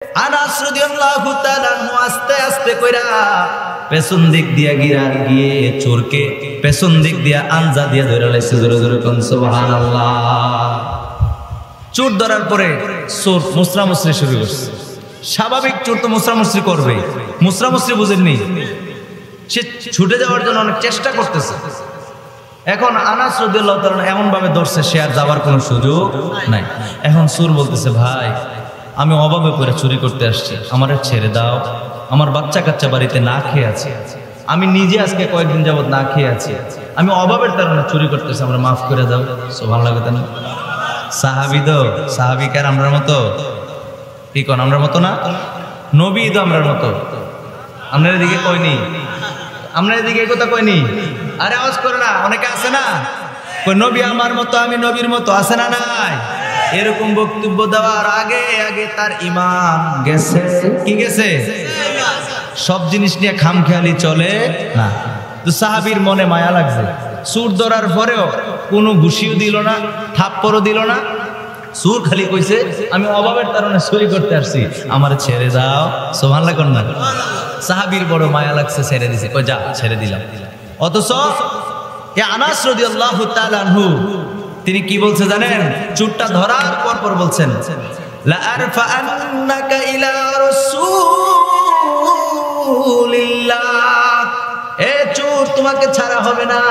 আনাস রাদিয়াল্লাহু তাআলা আস্তে আস্তে কইরা পেছন দিক দিয়া গিয়ে চোরকে পেছন দিক দিয়া আনজা দিয়া ধরে লাইছে। জোরে জোরে কোন সুবহানাল্লাহ। চোর ধরার পরে চোর মুসরামুসরি শুরু করছে। স্বাভাবিক চোর তো মুসরামুসরি করবে, মুসরামুসরি বুঝেননি, সে ছুটে যাওয়ার জন্য অনেক চেষ্টা করতেছে। এখন আনাস রাদিয়াল্লাহু তাআলা এমন ভাবে ধরছে সে আর যাওয়ার কোনো সুযোগ নাই। এখন চোর বলতেছে, ভাই আমি অভাবে করে চুরি করতে আসছি, আমারে ছেড়ে দাও, আমার বাচ্চা কাচ্চা বাড়িতে না খেয়ে আছে, আমি নিজে আজকে কয়েকদিন যাবত না খেয়ে আছি, আমি অভাবের কারণে চুরি করতেছি, আমরা মাফ করে দাও। সুবহানাল্লাহ। না সাহাবী তো সাহাবিকার আমরার মতো কি কোন আমরার মতো না, নবী তো আমরার মতো। আপনার এদিকে কইনি, আপনার এদিকে এই কথা কইনি, আরে আওয়াজ করে না, অনেকে আছে না কই নবী আমার মতো আমি নবীর মতো, আছে না নাই? এরকম বক্তব্য দেওয়ার আগে আগে তার ঈমান গেছে। কি গেছে? সব জিনিস নিয়ে খামখেয়ালি চলে না। তো সাহাবীর মনে মায়া লাগছে, চোর ধরার পরেও কোনো ঘুষিও দিল না, থাপ্পড়ও দিল না। চোর খালি কইছে আমি অভাবের কারণে চুরি করতে আসছি, আমার ছেড়ে দাও। সুবহানাল্লাহ কোন না। সাহাবীর বড় মায়া লাগছে, ছেড়ে দিছে, কই যা ছেড়ে দিলাম। অথচ এ আনাস রাদিয়াল্লাহু তাআলা আনহু তিনি কি বলছে জানেন? চোরটা ধরার পর বলছেন, লা আরফা আন্নাকা ইলা রাসূলিল্লাহ, এ চোর তোমাকে ছাড়া হবে না,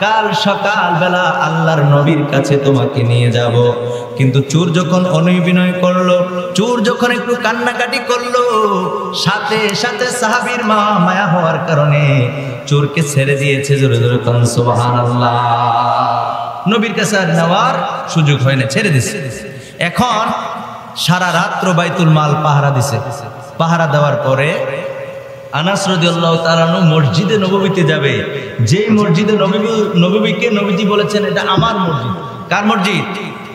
কাল সকাল বেলা আল্লাহর নবীর কাছে তোমাকে নিয়ে যাব। কিন্তু চোর যখন অনবিনয় করলো, চোর যখন একটু কান্নাকাটি করলো, সাথে সাথে সাহাবীর মা মায়া হওয়ার কারণে চোরকে ছেড়ে দিয়েছে। জোরে জোরে কোন সুবহানাল্লাহ। নবীর কাছে আর নেওয়ার সুযোগ হয় না, ছেড়ে দিছে। এখন সারা রাত্র বাইতুল মাল পাহারা দিছে। পাহারা দেওয়ার পরে আনাস রাদিয়াল্লাহু তাআলা মসজিদে নববীতে যাবে। যেই মসজিদে নববীকে নবীজি বলেছেন এটা আমার মসজিদ। কার মসজিদ?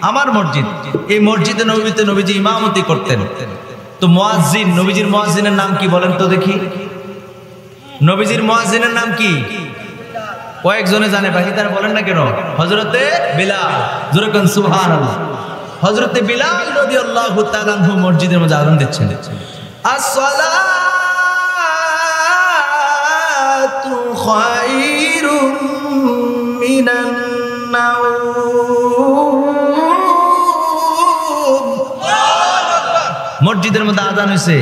আমার মসজিদ। এই মসজিদে নববীতে নবীজি ইমামতি করতেন। তো মুয়াজ্জিন, নবীজির মুয়াজ্জিনের নাম কি বলেন তো দেখি? নবীজির মুয়াজ্জিনের নাম কি? কয়েকজনে জানে, বাকি তারা বলেন না কেন? হযরতে বিলাল। জোরে কোন সুবহানাল্লাহ। হযরতে বিলাল রাদিয়াল্লাহু তাআলা মসজিদের মধ্যে আযান দিচ্ছেন। আসসালাতু খায়রুম মিনান নাওম। মসজিদের মধ্যে আযান হইছে,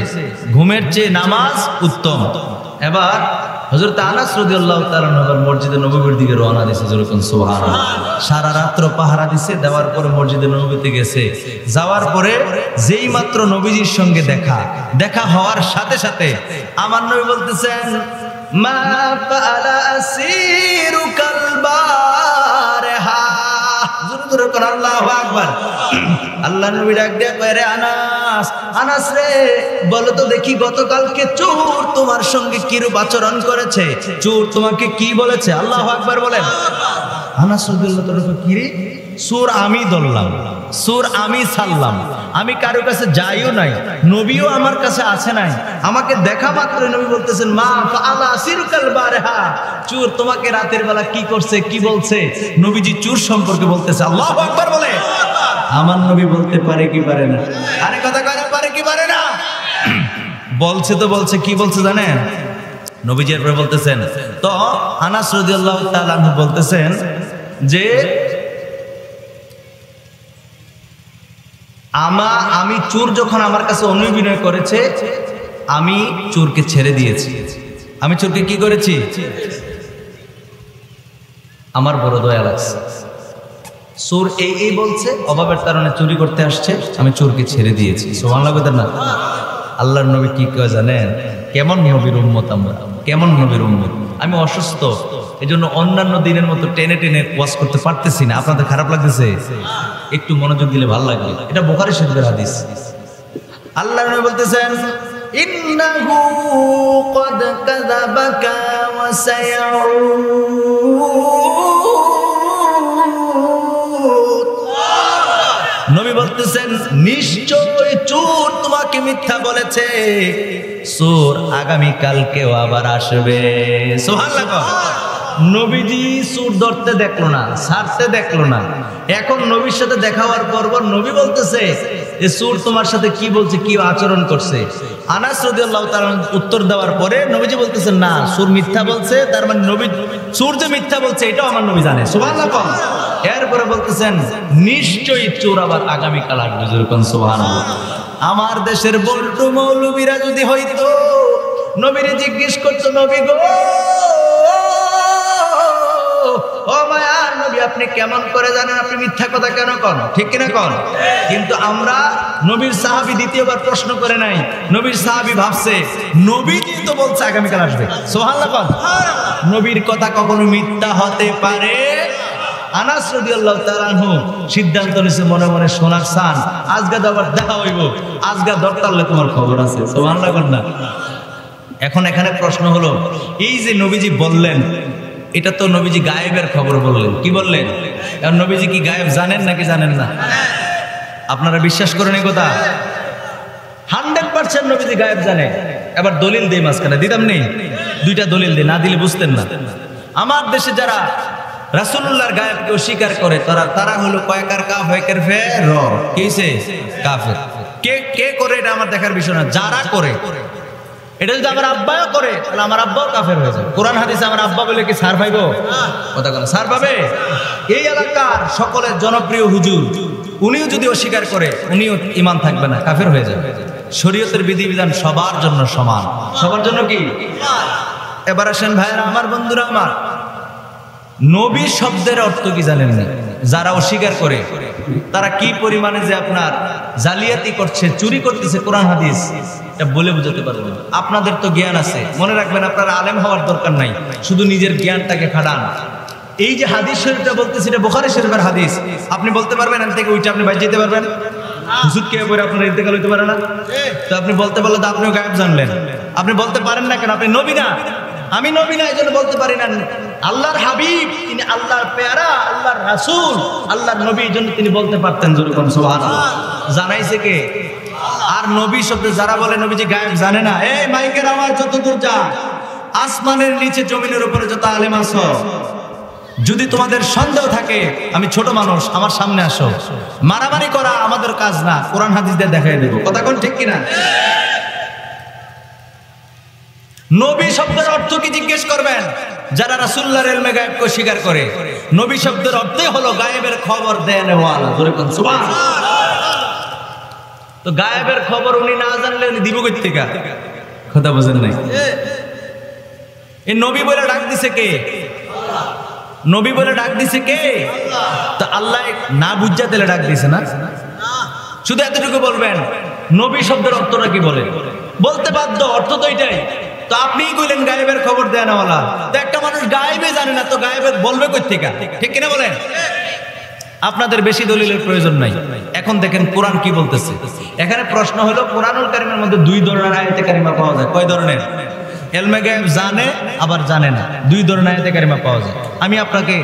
ঘুমের চেয়ে নামাজ উত্তম। এবার হযরত আনাস রাদিয়াল্লাহু তাআলা মসজিদে নববীর দিকে রওনা দিয়েছে। যেরকম সুবহানাল্লাহ। সারা রাত্র পাহারা দিছে, দেওয়ার পরে মসজিদে নববীতে গেছে। যাওয়ার পরে যেই মাত্র নবীজির সঙ্গে দেখা হওয়ার সাথে সাথে আমার নবী বলতেছেন, মা ফাআলা আসিরুকাল বারহা। জোরে জোরে কোন আল্লাহু আকবার। আল্লাহ নবী ডাক দিয়ে কয়, রে আনাস, আনাস রে, বলো তো দেখি গতকালকে চোর তোমার সঙ্গে কিরূপ আচরণ করেছে? চোর তোমাকে কি বলেছে? আল্লাহু আকবার বলেন। আনাস রাদিয়াল্লাহু তাআলা, কি রে? চোর আমি ধরলাম, চোর আমি ছাড়লাম, আমি কারো কাছে যাইও নাই, নবীও আমার কাছে আসে নাই, আমাকে দেখা মাত্র নবী বলতেছেন, মা ফাআলা আসিরুকাল বারহা, চোর তোমাকে রাতের বেলা কি করছে, কি বলছে? নবীজি চোর সম্পর্কে বলতেছে। আল্লাহু আকবার বলে। আমার নবী বলতে পারে কি পারে না? আরে কথা কয়, পারে কি পারে না? বলছে তো বলছে। কি বলছে জানেন? নবীজি এরপরে বলতেছেন, তো আনাস রাদিয়াল্লাহু তাআলা বলতেছেন যে আমি চোর যখন আমার কাছে অনুবিনয় করেছে, আমি চোরকে ছেড়ে দিয়েছি। আমি চোরকে কি করেছি? আমার বড় দয়া লাগছে। চোর এই বলছে অভাবের কারণে চুরি করতে আসছে, আমি চোরকে ছেড়ে দিয়েছি। সুবহানাল্লাহ বলেন না? আল্লাহর নবী কি কয় জানেন? কেমন নবীর উম্মত আমরা, কেমন নবীর উম্মত। আমি অসুস্থ, এজন্য অন্যান্য দিনের মতো টেনে টেনে ওয়াজ করতে পারতেছি না। আপনাদের খারাপ লাগতেছে? একটু মনোযোগ দিলে ভালো লাগবে। এটা বুখারী শরীফের হাদিস। আল্লাহর নবী বলতেছেন, ইন্নাহু ক্বাদ কাযাবাকা ওয়া সায়াউদ। নবী বলতেছেন, নিশ্চয় চোর তোমাকে মিথ্যা বলেছে, চোর আগামী কালকেও আবার আসবে। সুবহানাল্লাহ। নবীজি চোর ধরতে দেখলো না, ছাড়তে দেখলো না। এখন নবীর সাথে দেখা হওয়ার পর নবী বলতেছে, এ সূর তোমার সাথে কি বলছে, কি আচরণ করছে? আনাস রাদিয়াল্লাহু তাআলা উত্তর দেওয়ার পরে নবীজি বলতেছেন, না, সূর মিথ্যা বলছে, তার মানে নবী সূর যে মিথ্যা বলছে এটাও আমার নবী জানে। সুবহানাল্লাহ। এরপরে বলতেছেন, নিশ্চয়ই চোর আবার আগামীকাল আসবে। যেরকম সুবহানাল্লাহ। আমার দেশের বল্টু মৌলবীরা যদি হইতো, নবীরে জিজ্ঞেস করতো, নবী গো, ও মায়ার নবী, আপনি কেমন করে জানেন? আপনি মিথ্যা কথা কেন কন? ঠিক কিনা কন? কিন্তু আমরা নবীর সাহাবী দ্বিতীয়বার প্রশ্ন করে নাই। নবীর সাহাবী ভাবছে নবীজি তো বলছে আগামীকাল আসবে। সুবহানাল্লাহ কন। নবীর কথা কখনো মিথ্যা হতে পারে? আনাস রাদিয়াল্লাহু তাআলা আনহু সিদ্ধান্ত নিছে মনে মনে, সোনার সান, আজকে আবার দেখা হইব, আজকে দরকারলে তোমার খবর আছে। সুবহানাল্লাহ কন না? এখন এখানে প্রশ্ন হলো, এই যে নবীজি বললেন, এটা তো নবীজি গায়েবের খবর বললেন। কি বললেন? এখন নবীজি কি গায়েব জানেন নাকি জানেন না? আপনারা বিশ্বাস করেন এই কথা? 100% নবীজি গায়েব জানে। এবার দলিল দেই মাঝখানে, দিতাম নেই? দুইটা দলিল দেই, না দিলে বুঝতেন না। আমার দেশে যারা রাসূলুল্লাহর গায়েবকে অস্বীকার করে, তারা হলো কয়েকার কাফ হয়কার ফে র, কিসে কাফের। কে করে এটা আমার দেখার বিষয় না, যারা করে। এটা যদি আমার আব্বাও করে, তাহলে আমার আব্বাও কাফের হয়ে যাবে। কোরআন হাদিসে আমার আব্বা বলে কি ছাড় পাইবো? কথা বলেন, ছাড় পাবে? এই এলাকার সকলের জনপ্রিয় হুজুর, উনিও যদি অস্বীকার করে, উনিও ঈমান থাকবে না, কাফের হয়ে যাবে। শরীয়তের বিধিবিধান সবার জন্য সমান। সবার জন্য কি? এবার আসেন ভাইরা আমার, বন্ধুরা আমার, নবী শব্দের অর্থ কি জানেন না? যারা অস্বীকার করে তারা কি পরিমাণে যে আপনার জালিয়াতি করছে, চুরি করতেছে কোরআন হাদিস, এটা বলে বুঝাতে পারবো না। আপনাদের তো জ্ঞান আছে, মনে রাখবেন, আপনারা আলেম হওয়ার দরকার নাই, শুধু নিজের জ্ঞানটাকে খাটান। এই যে হাদিস শরীফটা বলতেছি, এটা বুখারী শরীফের হাদিস। আপনি বলতে পারবেন এখান থেকে ওইটা আপনি বাইরে যেতে পারবেন? হুজুর কে বলে আপনার ইন্তেকাল হইতে পারে না? তো আপনি বলতে পারলে তো আপনিও গায়েব জানলেন। আপনি বলতে পারেন না কেন? আপনি নবী না। আমি নবী না, এই জন্য বলতে পারি না। আল্লাহর হাবিব, তিনি আল্লাহর পেয়ারা, আল্লাহর রাসূল, আল্লাহর নবী, এই জন্য তিনি বলতে পারতেন। যেরকম সুবহানাল্লাহ। জানাইছে কে? আর নবী শব্দে যারা বলে নবীজি গায়েব জানে না, এই মাইকের আওয়াজ যত দূর যা, আসমানের নিচে জমিনের উপরে যত আলেম আছো, যদি তোমাদের সন্দেহ থাকে, আমি ছোট মানুষ, আমার সামনে আসো। মারামারি করা আমাদের কাজ না, কোরআন হাদিস দিয়ে দেখাই দেব। কথা কোন ঠিক কিনা? নবী শব্দের অর্থ কি জিজ্ঞেস করবেন যারা রাসূলুল্লাহর ইলমে গায়েবকে স্বীকার করে। নবী শব্দের অর্থই হলো গায়েবের খবর দেনওয়ালা। জোরে কোন সুবহানাল্লাহ। তো গায়েবের খবর উনি না জানলে উনি দিব কই থেকে? কথা বুঝেন নাই? এই নবী বলে ডাক দিছে কে? নবী বলে ডাক দিছে কে? তো আল্লাহ না বুঝা দিলে ডাক দিছে না? শুধু এতটুকু বলবেন, নবী শব্দের অর্থটা কি বলে? বলতে বাধ্য, অর্থ তো এটাই। তো আপনিই কইলেন গায়েবের খবর দেনওয়ালা। তো একটা মানুষ গায়েবে জানে না, তো গায়েবের বলবে কই থেকে? ঠিক কিনা বলেন? আপনাদের বেশি দলিলের প্রয়োজন নাই। এখন দেখেন কোরআন কি বলতেছে। এখানে প্রশ্ন হলো, কোরআনুল কারীমের মধ্যে দুই ধরনের আয়াতে কারিমা পাওয়া যায়। কয় ধরনের? ইলমে গায়েব জানে, আবার জানে না। দুই ধরনের আয়াতে কারিমা পাওয়া যায়। আমি আপনাকে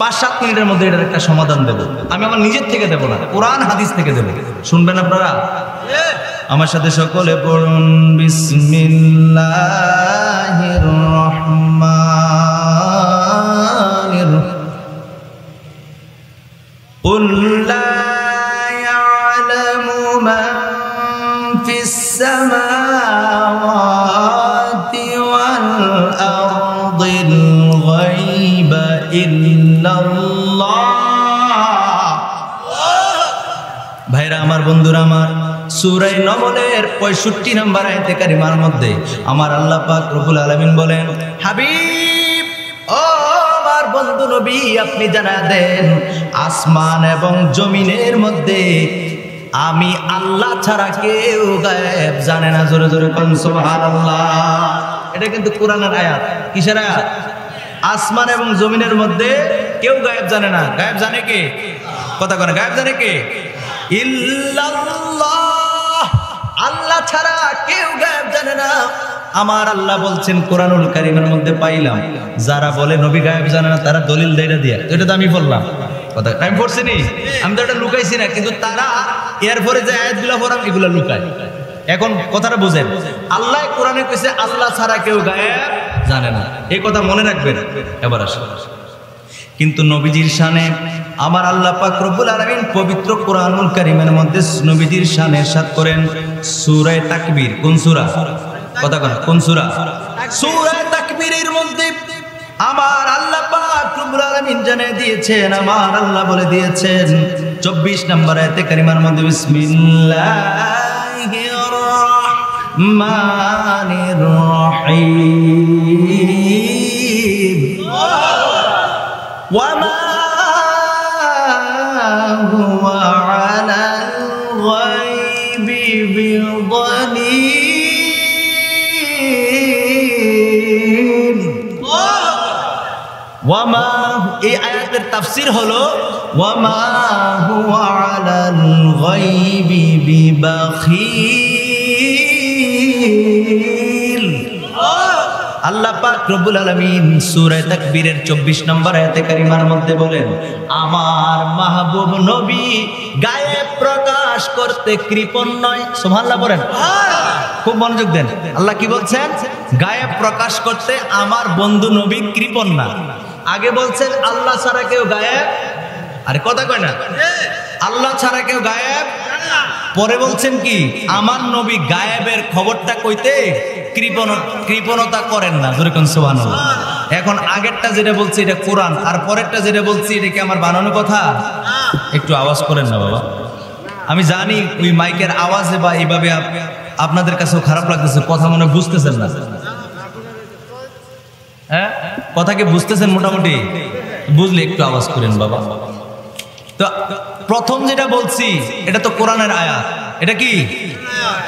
5-7 মিনিটের মধ্যে এটার একটা সমাধান দেব। আমি আমার নিজের থেকে দেব না, কোরআন হাদিস থেকে দেব। শুনবেন আপনারা? আমার সাথে সকলে পড়ুন, বিসমিল্লাহির রহমানির রহিম। قُلْ لَا يَعْلَمُ مَنْ فِي السَّمَاوَاتِ وَالْأَرْضِ الْغَيْبَ إِلَّا اللَّهُ। ভাইরা আমার, বন্ধুরা আমার, সূরা নমলের 65 নম্বর আয়াতে কারিমার মধ্যে আমার আল্লাহ পাক রব্বুল আলামিন বলেন, হাবিব, ও আমার বন্ধু নবী, আপনি জানা দেন, আসমান এবং জমিনের মধ্যে আমি আল্লাহ ছাড়া কেউ গায়েব জানে না। জোরে জোরে কোন সুবহানাল্লাহ। এটা কিন্তু কোরআনের আয়াত। কিসের আয়াত? আসমান এবং জমিনের মধ্যে কেউ গায়েব জানে না। গায়েব জানে কে? কথা বলে, গায়েব জানে কে? ইল্লাল্লাহ, আল্লাহ ছাড়া কেউ গায়েব জানে না। আমার আল্লাহ বলছেন কোরআনুল কারীমের মধ্যে পাইলাম, যারা বলে নবী গায়েব জানে না, তারা দলিল দেয় দিয়া। এটা তো আমি বললাম, কথা আমি পড়ছি নি, আমি তো এটা লুকাইছি না, কিন্তু তারা এরপরে যে আয়াতগুলো পড়াম এগুলো লুকায়। এখন কথাটা বুঝেন, আল্লাহ কোরআনে কইছে আল্লাহ ছাড়া কেউ গায়েব জানে না, এই কথা মনে রাখবেন। এবার আসেন, কিন্তু নবীজির শানে আমার আল্লাহ পাক রব্বুল আলামিন পবিত্র কোরআনুল কারীমের মধ্যে নবীজির শান ইরশাদ করেন সূরা তাকবীর। কোন সূরা? কথা বলেন, কোন সূরা? সূরা তাকবীরের মধ্যে আমার আল্লাহ পাক রব্বুল আলামিন জানিয়ে দিয়েছেন, আমার আল্লাহ বলে দিয়েছেন 24 নম্বর আয়াতে কারিমার মধ্যে বিসমিল্লাহির রাহমানির রহিম ওয়া মা হুয়া আলাল গায়বি বিযানীন। ওয়ামা, এই আয়াতের তাফসীর হলো ওয়ামা হুয়া আলাল গায়বি বিবাখিল। আল্লাহ পাক রব্বুল আলামিন সূরা তাকবীরের 24 নম্বর আয়াতে কারিমার মধ্যে বলেন আমার মাহবুব নবী গায়েব প্রকাশ করতে কৃপণ নয়। সুবহানাল্লাহ বলেন, খুব মনোযোগ দেন। আল্লাহ কি বলছেন? গায়েব প্রকাশ করতে আমার বন্ধু নবী কৃপণ না। আগে বলছেন আল্লাহ ছাড়া কেউ গায়েব, আরে কথা কয় না, আল্লাহ ছাড়া কেউ গায়েব। পরে বলছেন কি আমার নবী গায়েবের খবরটা কইতে কৃপণতা করেন না। জোরে কোন সুবহানাল্লাহ। এখন আগেরটা যেটা বলছি এটা কোরআন, আর পরেরটা যেটা বলছি এটা কি আমার বানানো কথা? একটু আওয়াজ করেন না বাবা। আমি জানি ওই মাইকের আওয়াজে বা এইভাবে আপনাদের কাছেও খারাপ লাগতেছে, কথা মনে বুঝতেছেন না। হ্যাঁ, কথা কি বুঝতেছেন? মোটামুটি বুঝলে একটু আওয়াজ করেন বাবা। তো প্রথম যেটা বলছি এটা তো কোরআনের আয়াত। এটা কি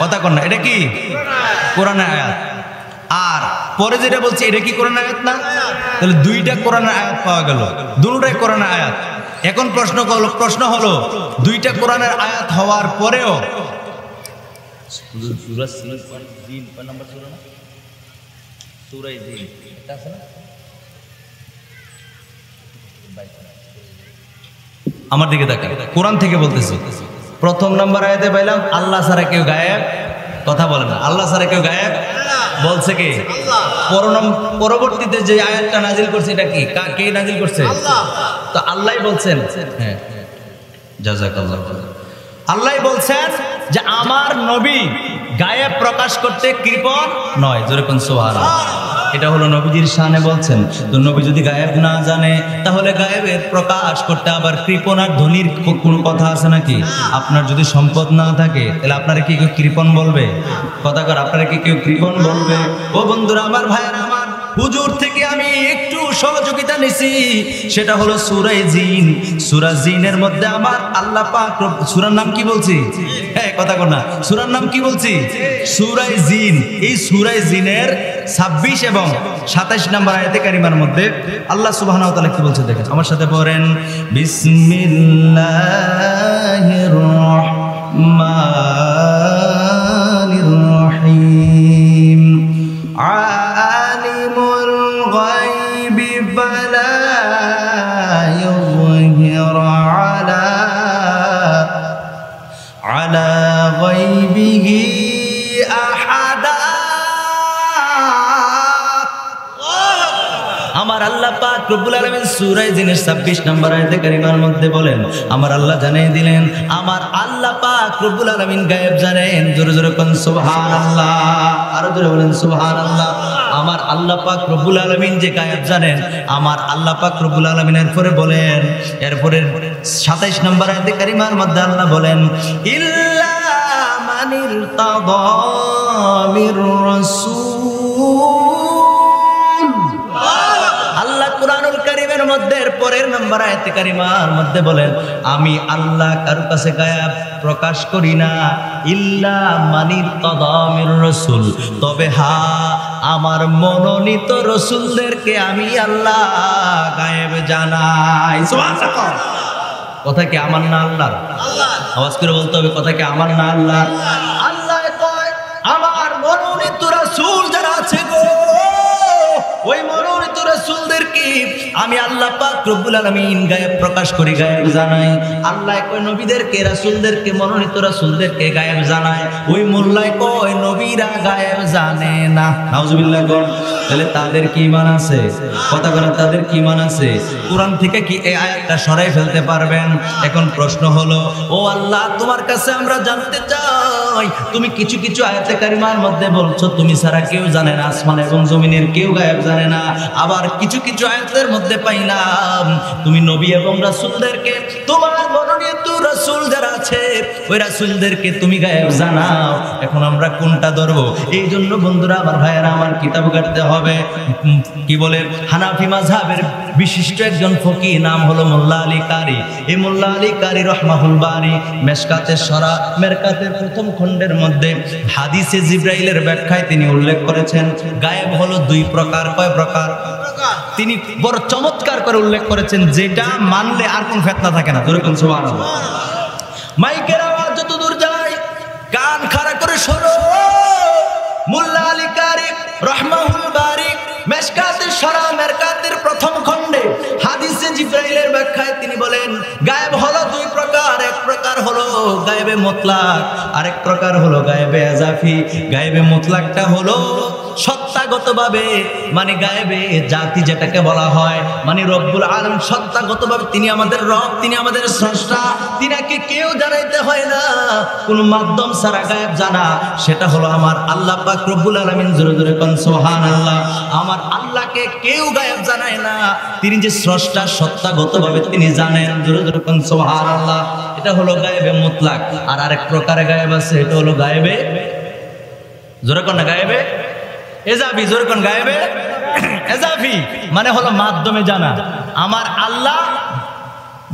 কথা কন না? এটা কি কোরআনের আয়াত। আর পরে যেটা বলছি এটা কি কোরআনের আয়াত না? তাহলে দুইটা কোরআনের আয়াত পাওয়া গেল, দুটোই কোরআনের আয়াত। এখন প্রশ্ন হলো দুইটা কোরআনের আয়াত হওয়ার পরেও আমার দিকে তাকান, কোরআন থেকে বলতেছি। প্রথম নাম্বার আয়াতে পাইলাম আল্লাহ ছাড়া কেউ গায়েব, কথা বলে না, আল্লাহ ছাড়া কেউ গায়েব বলছে কে? পরবর্তীতে যে আয়াতটা নাজিল করছে এটা কি কে নাজিল করছে? তো আল্লাহই বলছেন, হ্যাঁ জাযাকাল্লাহ, আল্লাহই বলছেন যে আমার নবী গায়েব প্রকাশ করতে কৃপণ নয়। জোরে কোন সুবহানাল্লাহ। এটা হলো নবীজির শানে বলছেন। তো নবী যদি গায়েব না জানে তাহলে গায়েবের প্রকাশ করতে আবার কৃপণ আর ধনীর কোনো কথা আছে নাকি? আপনার যদি সম্পদ না থাকে তাহলে আপনারা কি কেউ কৃপণ বলবে? কথা কর, আপনারা কি কেউ কৃপণ বলবে? ও বন্ধুরা আমার, ভাইয়েরা আমার, হুজুর থেকে আমি একটু সহযোগিতা নিছি, সেটা হলো সূরা জিন। সূরা জিনের মধ্যে আমার আল্লাহ পাক, সূরার নাম কি বলছি? হ্যাঁ কথা কর না, সূরার নাম কি বলছি? সূরা জিন। এই সূরা জিনের 26 এবং 27 নম্বর আয়াতে কারিমার মধ্যে আল্লাহ সুবহানাহু ওয়া তাআলা কি বলছে দেখেন, আমার সাথে পড়েন বিসমিল্লাহির রাহমানির রহিম। আলিমুল গায়বি ফালা ইউযহির আলা গায়বিহি আহাদা। আমার আল্লাহ পাক রব্বুল আলামিন সূরা জিনের 26 নম্বর আয়াতে কারিমার মধ্যে বলেন, আমার আল্লাহ জানিয়ে দিলেন আমার আল্লাহ পাক রব্বুল আলামিন গায়েব জানেন। জোরে জোরে কোন সুবহানাল্লাহ, আরো জোরে বলেন সুবহানাল্লাহ। আমার আল্লাহ পাক রব্বুল আলামিন যে গায়েব জানেন, আমার আল্লাহ পাক রব্বুল আলামিন এরপরে বলেন, এরপরে 27 নম্বর আয়াতে কারিমার মধ্যে আল্লাহ বলেন ইল্লা মানিল তাদা মির রাসূল। আল্লাহ কুরআনুল কারীমের মধ্যে পরের নম্বর আয়াতে কারিমার মধ্যে বলেন আমি আল্লাহ কারো কাছে গায়েব প্রকাশ করি না, ইল্লা মানির তাদামির রাসূল, তবে হ্যাঁ আমার মনোনীত রাসূলদেরকে আমি আল্লাহ গায়েব জানাই। সুবহানাল্লাহ। কথা কি আমার না আল্লাহর? আওয়াজ করে বলতে হবে, কথা কি আমার না আল্লাহর? আল্লাহ কয় আমার মনোনীত রাসূল যারা আছে গো, ওই মনোনীত রাসূলদেরকে আমি আল্লাহ পাক রব্বুল আলামিন গায়েব প্রকাশ করি, গায়েব জানাই। আল্লাহ কয় নবীদেরকে, রাসূলদেরকে, মনোনীত রাসূলদেরকে গায়েব জানায়। ওই মোল্লায় কয় নবীরা গায়েব জানে না। নাউজুবিল্লাহ কোন। তাহলে তাদের কি ঈমান আছে? কথা বলে তাদের কি ঈমান আছে? কোরআন থেকে কি এই আয়াতটা সরাই ফেলতে পারবেন? এখন প্রশ্ন হলো, ও আল্লাহ তোমার কাছে আমরা জানতে চাই, তুমি কিছু কিছু আয়াতে কারিমার মধ্যে বলছো তুমি ছাড়া কেউ জানে না, আসমান এবং জমিনের কেউ গায়েব জানে না। আবার কিছু কিছু আয়াতের মধ্যে পাইলাম তুমি নবী এবং রাসূলদেরকে, তোমার মনোনীত রাসূল যারা আছে ওই রাসূলদেরকে তুমি গায়েব জানাও। এখন আমরা কোনটা ধরবো? এই জন্য বন্ধুরা, আমার ভাইয়েরা, আমার কিতাব কাটতে হবে। কি বলে, হানাফি মাযহাবের বিশিষ্ট একজন ফকিহ, নাম হলো মোল্লা আলী কারি। এই মোল্লা আলী কারি রহমাহুল বারি মেশকাতের সরা মেরকাতের প্রথম খণ্ডের মধ্যে হাদিসে জিব্রাইলের ব্যাখ্যায় তিনি উল্লেখ করেছেন গায়েব হলো দুই প্রকার। কয় প্রকার? তিনি বড় চমৎকার করে উল্লেখ করেছেন, যেটা মানলে আর কোন ফিতনা থাকে না। যেরকম সুবহানাল্লাহ। মাইকের আওয়াজ যত দূর যায় কান খাড়া করে শোনো। মোল্লা আলী কারি রহমাহুল বারি মেশকাতের সরা মেরকাতের প্রথম খণ্ডে হাদিসে জিব্রাইলের ব্যাখ্যায় তিনি বলেন গায়েব হলো দুই প্রকার। এক প্রকার হলো গায়েবে মুতলাক, আরেক প্রকার হলো গায়েবে আযাফি। গায়েবে মুতলাকটা হলো সত্তাগতভাবে, মানে গায়েবে জাতি যেটাকে বলা হয়, মানে রব্বুল আলামিন সত্তাগতভাবে তিনি আমাদের রব, তিনি আমাদের স্রষ্টা, তিনাকে কেউ জানাইতে হয় না, কোনো মাধ্যম ছাড়া গায়েব জানা, সেটা হলো আমার আল্লাহ পাক রব্বুল আলামিন। জোরে জোরে কোন সুবহানাল্লাহ। আমার আল্লাহকে কেউ গায়েব জানায় না, তিনি যে স্রষ্টা সত্তাগতভাবে তিনি জানেন। জোরে জোরে কোন সুবহানাল্লাহ। এটা হলো গায়েবে মুতলাক। আর আরেক প্রকারে গায়েব আছে, এটা হলো গায়েবে, জোরে কোন না, গায়েবে এজাফি। জোরে কোন, গায়েবে এজাফি, মানে হলো মাধ্যমে জানা। আমার আল্লাহ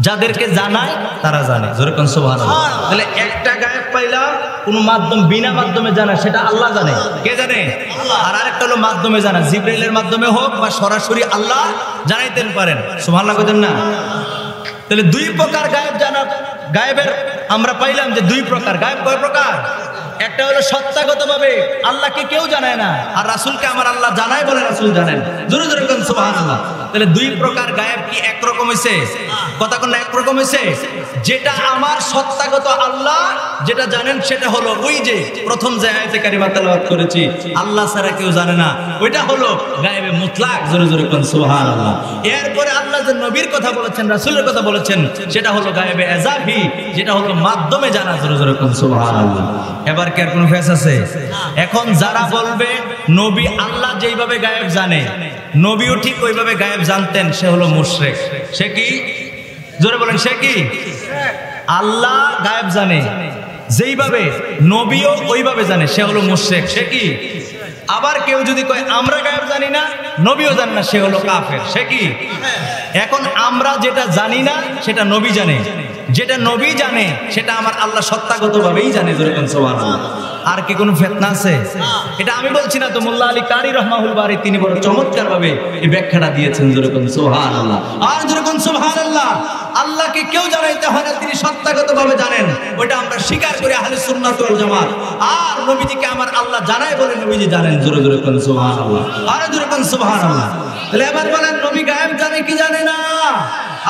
যাদেরকে জানায় তারা জানে। জোরে কোন সুবহানাল্লাহ। তাহলে একটা গায়েব পাইলাম কোন মাধ্যম, বিনা মাধ্যমে জানা, সেটা আল্লাহ জানে। কে জানে? আর আরেকটা হলো মাধ্যমে জানা, জিব্রাইলের মাধ্যমে হোক বা সরাসরি আল্লাহ জানাইতে পারেন। সুবহানাল্লাহ কইতেন না? তাহলে দুই প্রকার গায়েব জানা, গায়েবের আমরা পাইলাম যে দুই প্রকার। গায়েব কয় প্রকার? একটা হলো সত্তাগতভাবে আল্লাহকে কেউ জানায় না, আর রাসূলকে আমার আল্লাহ জানায় বলে রাসূল জানেন। জোরে জোরে কোন সুবহানাল্লাহ। তাহলে দুই প্রকার গায়েব কি একরকম হইছে? কথা কোন একরকম হইছে? যেটা আমার সত্তাগত আল্লাহ যেটা জানেন সেটা হলো ওই যে প্রথম যে আয়াতে কারিমা তেলাওয়াত করেছি, আল্লাহ ছাড়া কেউ জানে না, ওইটা হলো গায়েবে মুতলাক। জোরে জোরে কোন সুবহানাল্লাহ। এরপরে আল্লাহ যে নবীর কথা বলেছেন, রাসূলের কথা বলেছেন, সেটা হলো গায়েবে এজাফি, যেটা হলো মাধ্যমে জানা। জোরে জোরে কোন সুবহানাল্লাহ। এবার কি আর কোনো ফেস আছে? এখন যারা বলবে নবী আল্লাহ যেইভাবে গায়েব জানে নবীও ঠিক ওইভাবে গায়েব জানতেন, সে হলো মুশরিক। সে কি? জোরে বলেন, সে কি? আল্লাহ গায়েব জানে যেইভাবে নবীও ওইভাবে জানে, সে হলো মুশরিক। সে কি? আবার কেউ যদি কয় আমরা গায়েব জানি না, নবীও জানে না, সে হলো কাফের। সে কি? এখন আমরা যেটা জানি না সেটা নবী জানে, যেটা নবী জানে সেটা আমার আল্লাহ সত্তাগতভাবেই জানে। যেরকম সুবহানাল্লাহ। আর কি কোনো ফিতনা আছে? এটা আমি বলছি না তো, মোল্লা আলী কারি রহমাহুল বারি তিনি বড় চমৎকার ভাবে এই ব্যাখ্যাটা দিয়েছেন। যেরকম সুবহানাল্লাহ। আর যেরকম সুবহানাল্লাহ। আল্লাহকে কেউ জানাইতে হয় না, তিনি সত্তাগতভাবে জানেন, ওইটা আমরা স্বীকার করি আহলে সুন্নাত ওয়াল জামাত। আর নবীজিকে আমার আল্লাহ জানায় বলে নবীজি জানেন। জোরে জোরে কোন সুবহানাল্লাহ। আর জোরে কোন সুবহানাল্লাহ। তাহলে এবার বলেন নবী গায়েব জানে কি জানে না?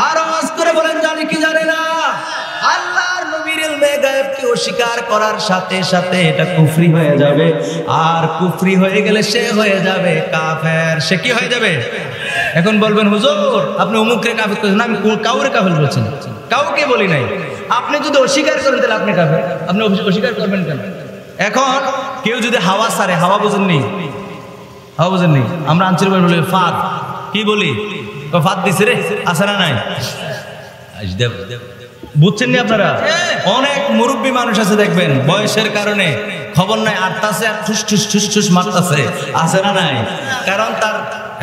আর আওয়াজ করে বলেন জানে কি জানে না? আল্লাহর নবীর ইলমে গায়েবকে অস্বীকার করার সাথে সাথে এটা কুফরি হয়ে যাবে, আর কুফরি হয়ে গেলে সে হয়ে যাবে কাফের। সে কি হয়ে যাবে? এখন বলবেন হুজুর আপনি অমুকরে কাফের করেছেন। আমি কাউরে কাফের বলছি না, কাউকে বলি নাই। আপনি যদি অস্বীকার করেন তাহলে আপনি কাফের, আপনি অস্বীকার করবেন কেন? এখন কেউ যদি হাওয়া সারে, হাওয়া বোঝেননি? হাওয়া বোঝেননি? আমরা আঞ্চলিক বলি ফাদ। কি বলি? ফাদ দিছে রে, আছে না নাই? বুঝছেন না আপনারা? অনেক মুরব্বী মানুষ আছে দেখবেন বয়সের কারণে খবর নাই, আটতাছে আর ঠুস ঠুস ঠুস ঠুস মারতাছে, আছে না নাই? কারণ তার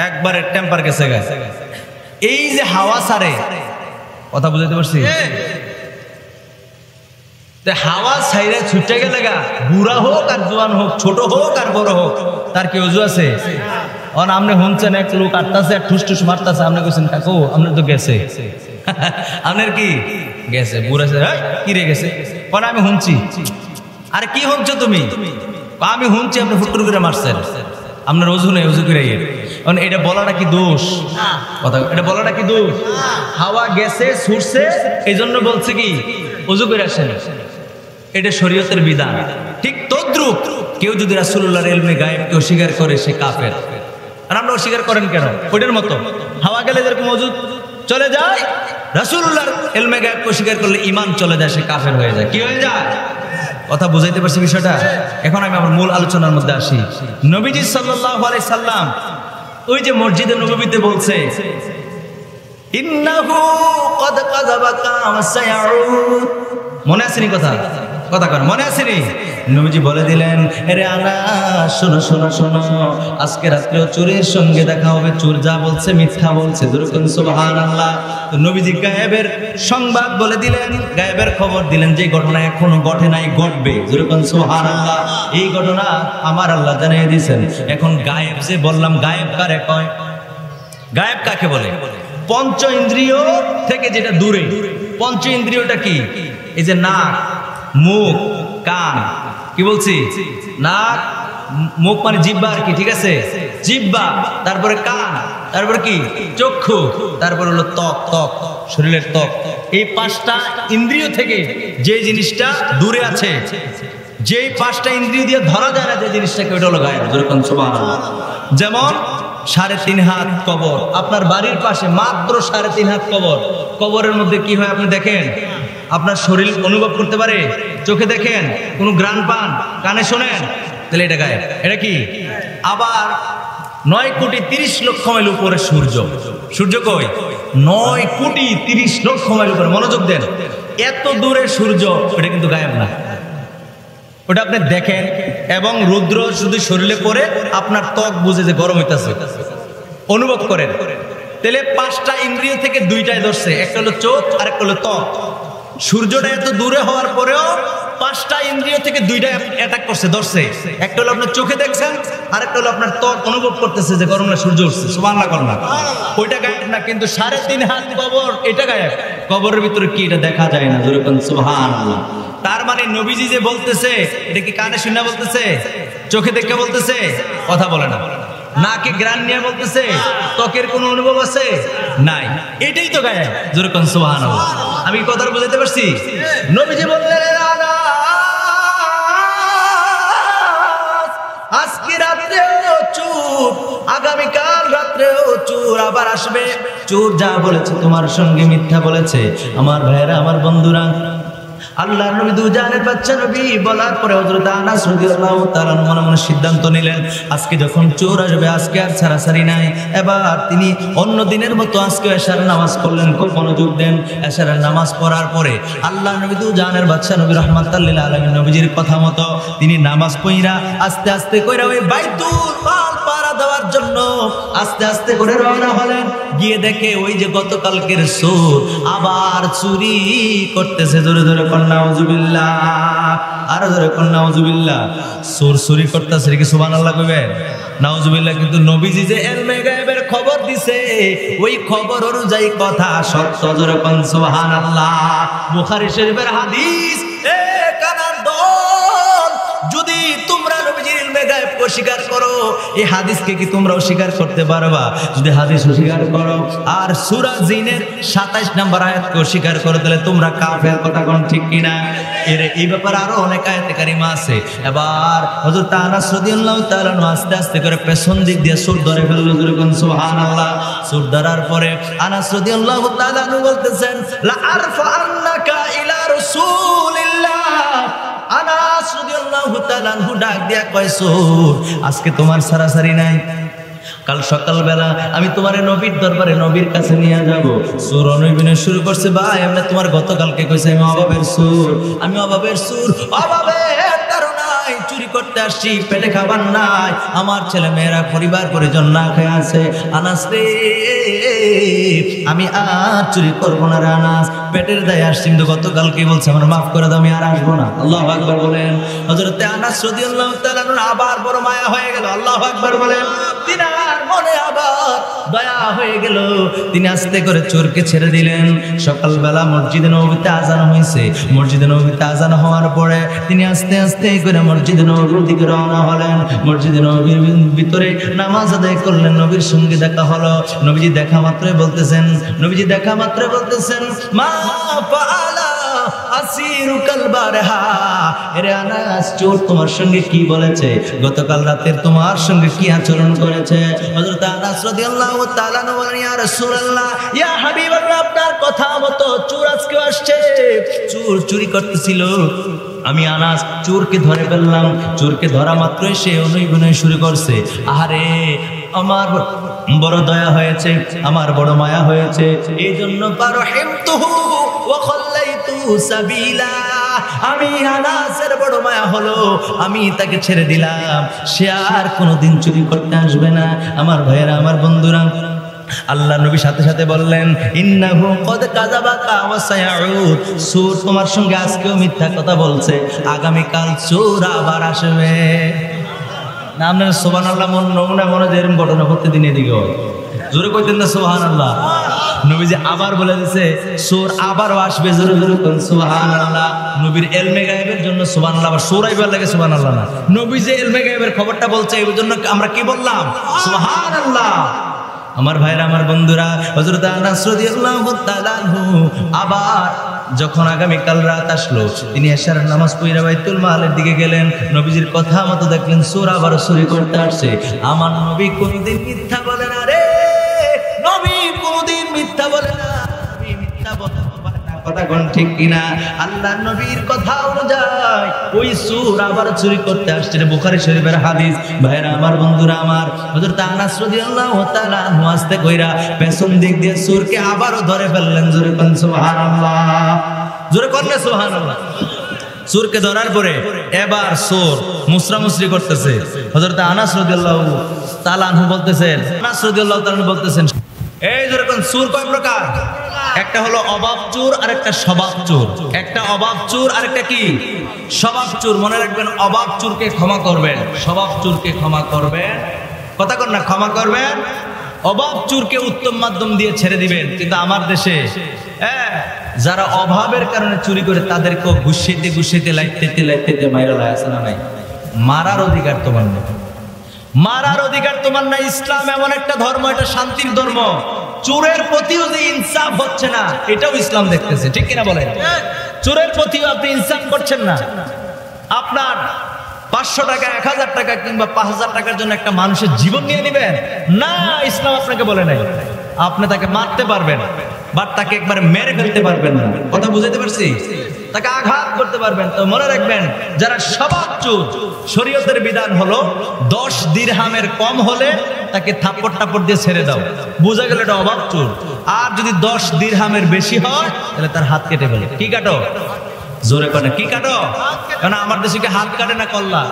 একবারে টেম্পার গেছে গেছে। এই যে হাওয়া সারে, কথা বুঝাইতে পারছি? হাওয়া ছাইরে ছুটে গেলে গা, বুড়া হোক আর জোয়ান হোক, ছোট হোক আর বড় হোক, তার কি অজু আছে? আপনি শুনছেন এক লোক আটতাছে আর ঠুস ঠুস মারতাছে, আপনি কইছেন কাকু আপনার তো গেছে। আপনার কি গেছে? বুড়া কি রে গেছে? আমি শুনছি। আরে কি শুনছো তুমি? আমি শুনছি আপনি ফুটুর করে মারছেন। আপনার ওযু নেই, ওযু করে কারণ এটা বলাটা কি দোষ? কথা, এটা বলাটা কি দোষ? হাওয়া গেছে ছুটছে, এই জন্য বলছে কি ওযু করে আসেন, এটা শরীয়তের বিধান। ঠিক তদ্রুপ কেউ যদি রাসূলুল্লাহর ইলমে গায়েবকে অস্বীকার করে সে কাফের। আর আমরা অস্বীকার করেন কেন? ওইটার মতো হাওয়া গেলে যেরকম ওযু চলে যায়, রাসূলুল্লাহর ইলমে গায়েবকে অস্বীকার করলে ঈমান চলে যায়, সে কাফের হয়ে যায়। কি হয়ে যায়? কথা বুঝাইতে পারছি বিষয়টা? এখন আমি আমার মূল আলোচনার মধ্যে আসি। নবীজি সাল্লাল্লাহু আলাইহি সাল্লাম ওই যে মসজিদে নববীতে বলছে ইন্নাহু ক্বাদ কাযাবাকা ওয়া সায়াউদ, মনে আছে নি কথা? কথা কর, মনে আছে নি? নবীজি বলে দিলেন, আরে আনাস শোনো শোনো শোনো, আজকে রাত্রেও চোরের সঙ্গে দেখা হবে, চোর যা বলছে মিথ্যা বলছে। যেরকম সুবহানাল্লাহ। তো নবীজি গায়েবের সংবাদ বলে দিলেন, গায়েবের খবর দিলেন, যে ঘটনা এখনো ঘটে নাই ঘটবে। যেরকম সুবহানাল্লাহ। এই ঘটনা আমার আল্লাহ জানিয়ে দিয়েছেন। এখন গায়েব যে বললাম, গায়েব কারে কয়? গায়েব কাকে বলে? পঞ্চ ইন্দ্রিয় থেকে যেটা দূরে। পঞ্চ ইন্দ্রিয়টা কি? এই যে নাক, মুখ, কান। কি বলছি? নাক, মুখ মানে জিহ্বা আর কি, ঠিক আছে? জিহ্বা, তারপরে কান, তারপরে কি চক্ষু, তারপরে হলো ত্বক, ত্বক শরীরের ত্বক। এই পাঁচটা ইন্দ্রিয় থেকে যে জিনিসটা দূরে আছে, যেই পাঁচটা ইন্দ্রিয় দিয়ে ধরা যায় না যে জিনিসটাকে, ওটা হলো গায়েব। যেরকম সুবহানাল্লাহ। যেমন 3.5 হাত কবর, আপনার বাড়ির পাশে মাত্র 3.5 হাত কবর। কবরের মধ্যে কি হয় আপনি দেখেন? আপনার শরীর অনুভব করতে পারে, চোখে দেখেন, কোনো গ্রাণ পান, কানে শোনেন, তাহলে এটা গায়েব। এটা কি? আবার 9,30,00,000 মাইল উপরে সূর্য। সূর্য কই? 9,30,00,000 মাইল উপরে। মনোযোগ দেন, এত দূরে সূর্য, ওটা কিন্তু গায়েব না। ওটা আপনি দেখেন, এবং রৌদ্র শুধু শরীরে পড়ে আপনার ত্বক বুঝে যে গরম হইতেছে, অনুভব করেন। তাহলে পাঁচটা ইন্দ্রিয় থেকে দুইটাই ধরছে, একটা হলো চোখ আর একটা হলো ত্বক। সূর্যটা এত দূরে হওয়ার পরেও পাঁচটা ইন্দ্রিয় থেকে দুইটা অ্যাটাক করছে, ধরছে। একটা হলো আপনার চোখে দেখছেন, আর একটা হলো আপনার ত্বক অনুভব করতেছে যে গরম না, সূর্য উঠছে। সুবহানাল্লাহ করুন না, ওইটা গায়েব না। কিন্তু 3.5 হাত কবর, এটা গায়েব। কবরের ভিতরে কি? এটা দেখা যায় না। যেরকম সুবহানাল্লাহ। তার মানে নবীজি যে বলতেছে, এটা কি কানে শুনে বলতেছে, চোখে দেখে বলতেছে? কথা বলে না। নাকে গ্রাণ নিয়ে বলতেছে? ত্বকের কোনো অনুভব আছে? নাই। এটাই তো গায়েব। যেরকম সুবহানাল্লাহ। আমি কথা বুঝাতে পারছি? নবীজি বললেন, আজকে রাত্রেও চোর, আগামীকাল রাত্রেও চোর আবার আসবে। চোর যা বলেছে তোমার সঙ্গে মিথ্যা বলেছে। আমার ভাইয়েরা, আমার বন্ধুরা, আল্লাহর নবী দুজানের বাচ্চা নবী বলার পরে হযরত আনাস রাদিয়াল্লাহু তাআলা মনে মনে সিদ্ধান্ত নিলেন, আজকে যখন চোর আসবে, আজকে আর ছাড়াছাড়ি নাই। এবার তিনি অন্য দিনের মতো আজকে এশার নামাজ পড়লেন। খুব মনোযোগ দেন। এশারের নামাজ পড়ার পরে আল্লাহর নবী দুজানের বাচ্চা নবী রাহমাতাল লিল আলামিন নবীজির কথা মতো তিনি নামাজ পড়িরা আস্তে আস্তে কইরা ওই বাইতুল মাল পাড়া দেওয়ার জন্য আস্তে আস্তে করে রওনা হলেন। গিয়ে দেখে ওই যে গতকালকের চোর আবার চুরি করতেছে। জোরে জোরে নাউজুবিল্লাহ, আরো জোরে কোন নাউজুবিল্লাহ। চোর চুরি করতেছে কি সুবহানাল্লাহ কইবেন? নাউজুবিল্লাহ। কিন্তু নবীজি যে ইলমে গায়েবের খবর দিছে, ওই খবর অনুযায়ী কথা সত্য। জোরে কোন সুবহানাল্লাহ। বুখারী শরীফের হাদিস। এ কানার দল, যদি তোমরা নবীজির ইলমে গায়েব অস্বীকার করো, এই হাদিসকে কি তোমরা অস্বীকার করতে পারবা? যদি হাদিস অস্বীকার করো আর সূরা জিনের 27 নম্বর আয়াতকে অস্বীকার করো, তাহলে তোমরা কাফের। কথা কোন ঠিক কিনা? এই ব্যাপারে আরো অনেক আয়াতে কারিমা আছে। এবার হযরত আনাস রাদিয়াল্লাহু তাআলা আস্তে আস্তে করে পেছন দিক দিয়ে সূর ধরে ফেলল। যেরকম সুবহানাল্লাহ। সূর ধরার পরে আনাস রাদিয়াল্লাহু তাআলা বলতেছেন, লা আরফা আন্নাকা ইলা রাসূলিল্লাহ। আনাস রাদিয়াল্লাহু তাআলা ডাক দিয়া কয়, চোর আজকে তোমার সারাসারি নাই, কাল সকালবেলা আমি তোমার নবীর দরবারে নবীর কাছে নিয়ে যাব। চোর অনৈবিনয় শুরু করছে, ভাই আমরা তোমার গতকালকে কইছে আমি অভাবের চোর, আমি অভাবের চোর, অভাবের কারণে চুরি করতে আসছি, পেটে খাবার নাই, আমার ছেলে মেয়েরা পরিবার পরিজন না খেয়ে আছে। আনাস রে, আমি আর চুরি করবো না রে আনাস, পেটের দায়ে আসছি, কিন্তু গতকালকে বলছে আমার মাফ করে দাও, আমি আর আসবো না। আল্লাহু আকবার বলেন। হযরত আনাস রাদিয়াল্লাহু তাআলা আবার বড় মায়া হয়ে গেল। আল্লাহু আকবার বলেন। তিনার মনে আবার দয়া হয়ে গেল, তিনি আস্তে করে চোরকে ছেড়ে দিলেন। সকালবেলা মসজিদে নববীতে আজান হয়েছে। মসজিদে নববীতে আজান হওয়ার পরে তিনি আস্তে আস্তে করে মসজিদে নববীর দিকে রওনা হলেন। মসজিদে নববীর ভিতরে নামাজ আদায় করলেন। নবীর সঙ্গে দেখা হলো। নবীজি দেখা মাত্রই বলতেছেন মা ফাআলা আসিরুকাল বারহা, এরে আনাস, চোর তোমার সঙ্গে কি বলেছে? গতকাল রাতের তোমার সঙ্গে কি আচরণ করেছে? হযরত আনাস রাদিয়াল্লাহু তাআলা বলেন, ইয়া রাসূলুল্লাহ, ইয়া হাবিবাল্লাহ, আপনার কথা মতো চোর আজকে আসছে। চোর চুরি করতেছিল। আমি আনাস চোরকে ধরে ফেললাম। চোরকে ধরা মাত্রই সে অনুনয় শুরু করছে, আহারে আমার বড় দয়া হয়েছে, আমার বড় মায়া হয়েছে, এই জন্য ফারহিমতুহু ওয়া খাল্লাইতু সাবিলা, আমি আনাসের বড় মায়া হলো, আমি তাকে ছেড়ে দিলাম, সে আর কোনোদিন চুরি করতে আসবে না। আমার ভাইয়েরা, আমার বন্ধুরা, আল্লাহ নবী সাথে সাথে বললেন, ইন্নাহু ক্বাদ কাযাবাকা ওয়া সায়াউদ, চোর তোমার সঙ্গে আজকেও মিথ্যা কথা বলছে, আগামী কাল চোর আবার আসবে। না আপনার সুবহানাল্লাহ মনে যে এরকম ঘটনা প্রত্যেকদিন এদিকে হয়, জোরে কইতেন না সুবহানাল্লাহ। নবীজি আবার বলে দিয়েছে চোর আবারও আসবে, জোরে জোরে কোন সুবহানাল্লাহ। নবীর ইলমে গায়েবের জন্য সুবহানাল্লাহ, আবার সূরা ইবার লাগে সুবহানাল্লাহ না, নবী যে ইলমে গায়েবের খবরটা বলছে এর জন্য আমরা কি বললাম? সুবহানাল্লাহ। আমার ভাইরা, আমার বন্ধুরা, হযরত আনাস রাদিয়াল্লাহু তাআলা আনহু আবার যখন আগামীকাল রাত আসলো, তিনি এশার নামাজ পড়ে বাইতুল মালের দিকে গেলেন। নবীজির কথা মতো দেখলেন চোর আবার চুরি করতে আসছে। আমার নবী কোনদিন মিথ্যা বলে না রে, নবী কোনদিন মিথ্যা বলে না, নবী মিথ্যা বলে না, কথা কোন ঠিক কিনা? আল্লাহর নবীর কথা অনুযায়ী ওই চোর আবার চুরি করতে আসছে। বুখারী শরীফের হাদিস। ভাইরা আমার, বন্ধুরা আমার, হযরত আনাস রাদিয়াল্লাহু তাআলা আনহু আস্তে কইরা পেছন দিক দিয়ে চোরকে আবারও ধরে ফেললেন। জোরে কোন সুবহানাল্লাহ, জোরে কোন না সুবহানাল্লাহ। চোরকে ধরার পরে এবার চোর মুসরামুসরি করতেছে। হযরত আনাস রাদিয়াল্লাহু তাআলা আনহু বলতেছেন, এই জোরে কোন, চোর কয় প্রকার? একটা হলো অভাব চোর আর একটা স্বভাব চোর। একটা অভাব চোর আর একটা কি? স্বভাব চোর। মনে রাখবেন, অভাব চোরকে ক্ষমা করবেন, স্বভাব চোরকে ক্ষমা করবেন, কথা কন না, ক্ষমা করবেন। অভাব চোরকে উত্তম মাধ্যম দিয়ে ছেড়ে দিবেন। কিন্তু আমার দেশে যারা অভাবের কারণে চুরি করে তাদেরকে ঘুষাইতে লাইতে মাইরা আছে না নাই? মারার অধিকার তোমার নেই, মারার অধিকার তোমার নাই। ইসলাম এমন একটা ধর্ম, এটা শান্তির ধর্ম। চোরের প্রতিও যে ইনসাফ হচ্ছে না, এটাও ইসলাম দেখতেছে, ঠিক কিনা বলেন? চোরের প্রতিও আপনি ইনসাফ করছেন না। আপনার 500 টাকা, 1000 টাকা কিংবা 5000 টাকার জন্য একটা মানুষের জীবন নিয়ে নেবেন না, ইসলাম আপনাকে বলে নাই। আপনি তাকে মারতে পারবেন, বাট তাকে একবার মেরে ফেলতে পারবেন না। কথা বুঝাইতে পারছি? তাকে আঘাত করতে পারবেন। তো মনে রাখবেন, যারা স্বভাব চোর, শরীয়তের বিধান হলো 10 দিরহামের কম হলে তাকে থাপ্পড় দিয়ে ছেড়ে দাও, বোঝা গেল এটা অভাব চোর। আর যদি 10 দিরহামের বেশি হয় তাহলে তার হাত কেটে ফেলে। কি কাটো? জোরে করে কি কাটো? কারণ আমার দেশে কি হাত কাটে না কল্লা?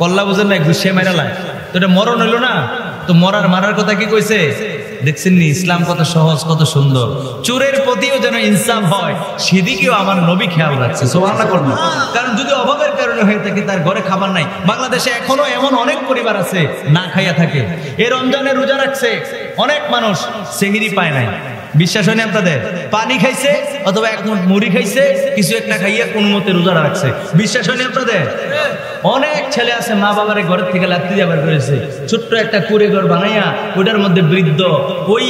কল্লা বুঝেন না, ঘুষে মেরালায়, তো এটা মরণ হইলো না। তো মারার কথা কি কইছে? দেখছেন নি ইসলাম কত সহজ, কত সুন্দর। চোরের প্রতিও যেন ইনসাফ হয় সেদিকেও আমার নবী খেয়াল রাখছে। সুবহানাল্লাহ করবেন। কারণ যদি অভাবের কারণে হয়ে থাকে, তার ঘরে খাবার নাই। বাংলাদেশে এখনো এমন অনেক পরিবার আছে না খাইয়া থাকে। এই রমজানে রোজা রাখছে, অনেক মানুষ সেহরি পায় নাই। বিশ্বাস হয়নি আপনাদের? পানি খাইছে অথবা এক মুঠ মুড়ি খাইছে, কিছু একটা খাইয়া কোন মতে রোজা রাখছে। বিশ্বাস হয়নি আপনাদের? অনেক ছেলে আছে মা বাবার ঘরের থেকে লাত্তি যাবার করেছে, ছোট্ট একটা কুড়ে ঘর বানাইয়া ওটার মধ্যে বৃদ্ধ, ওই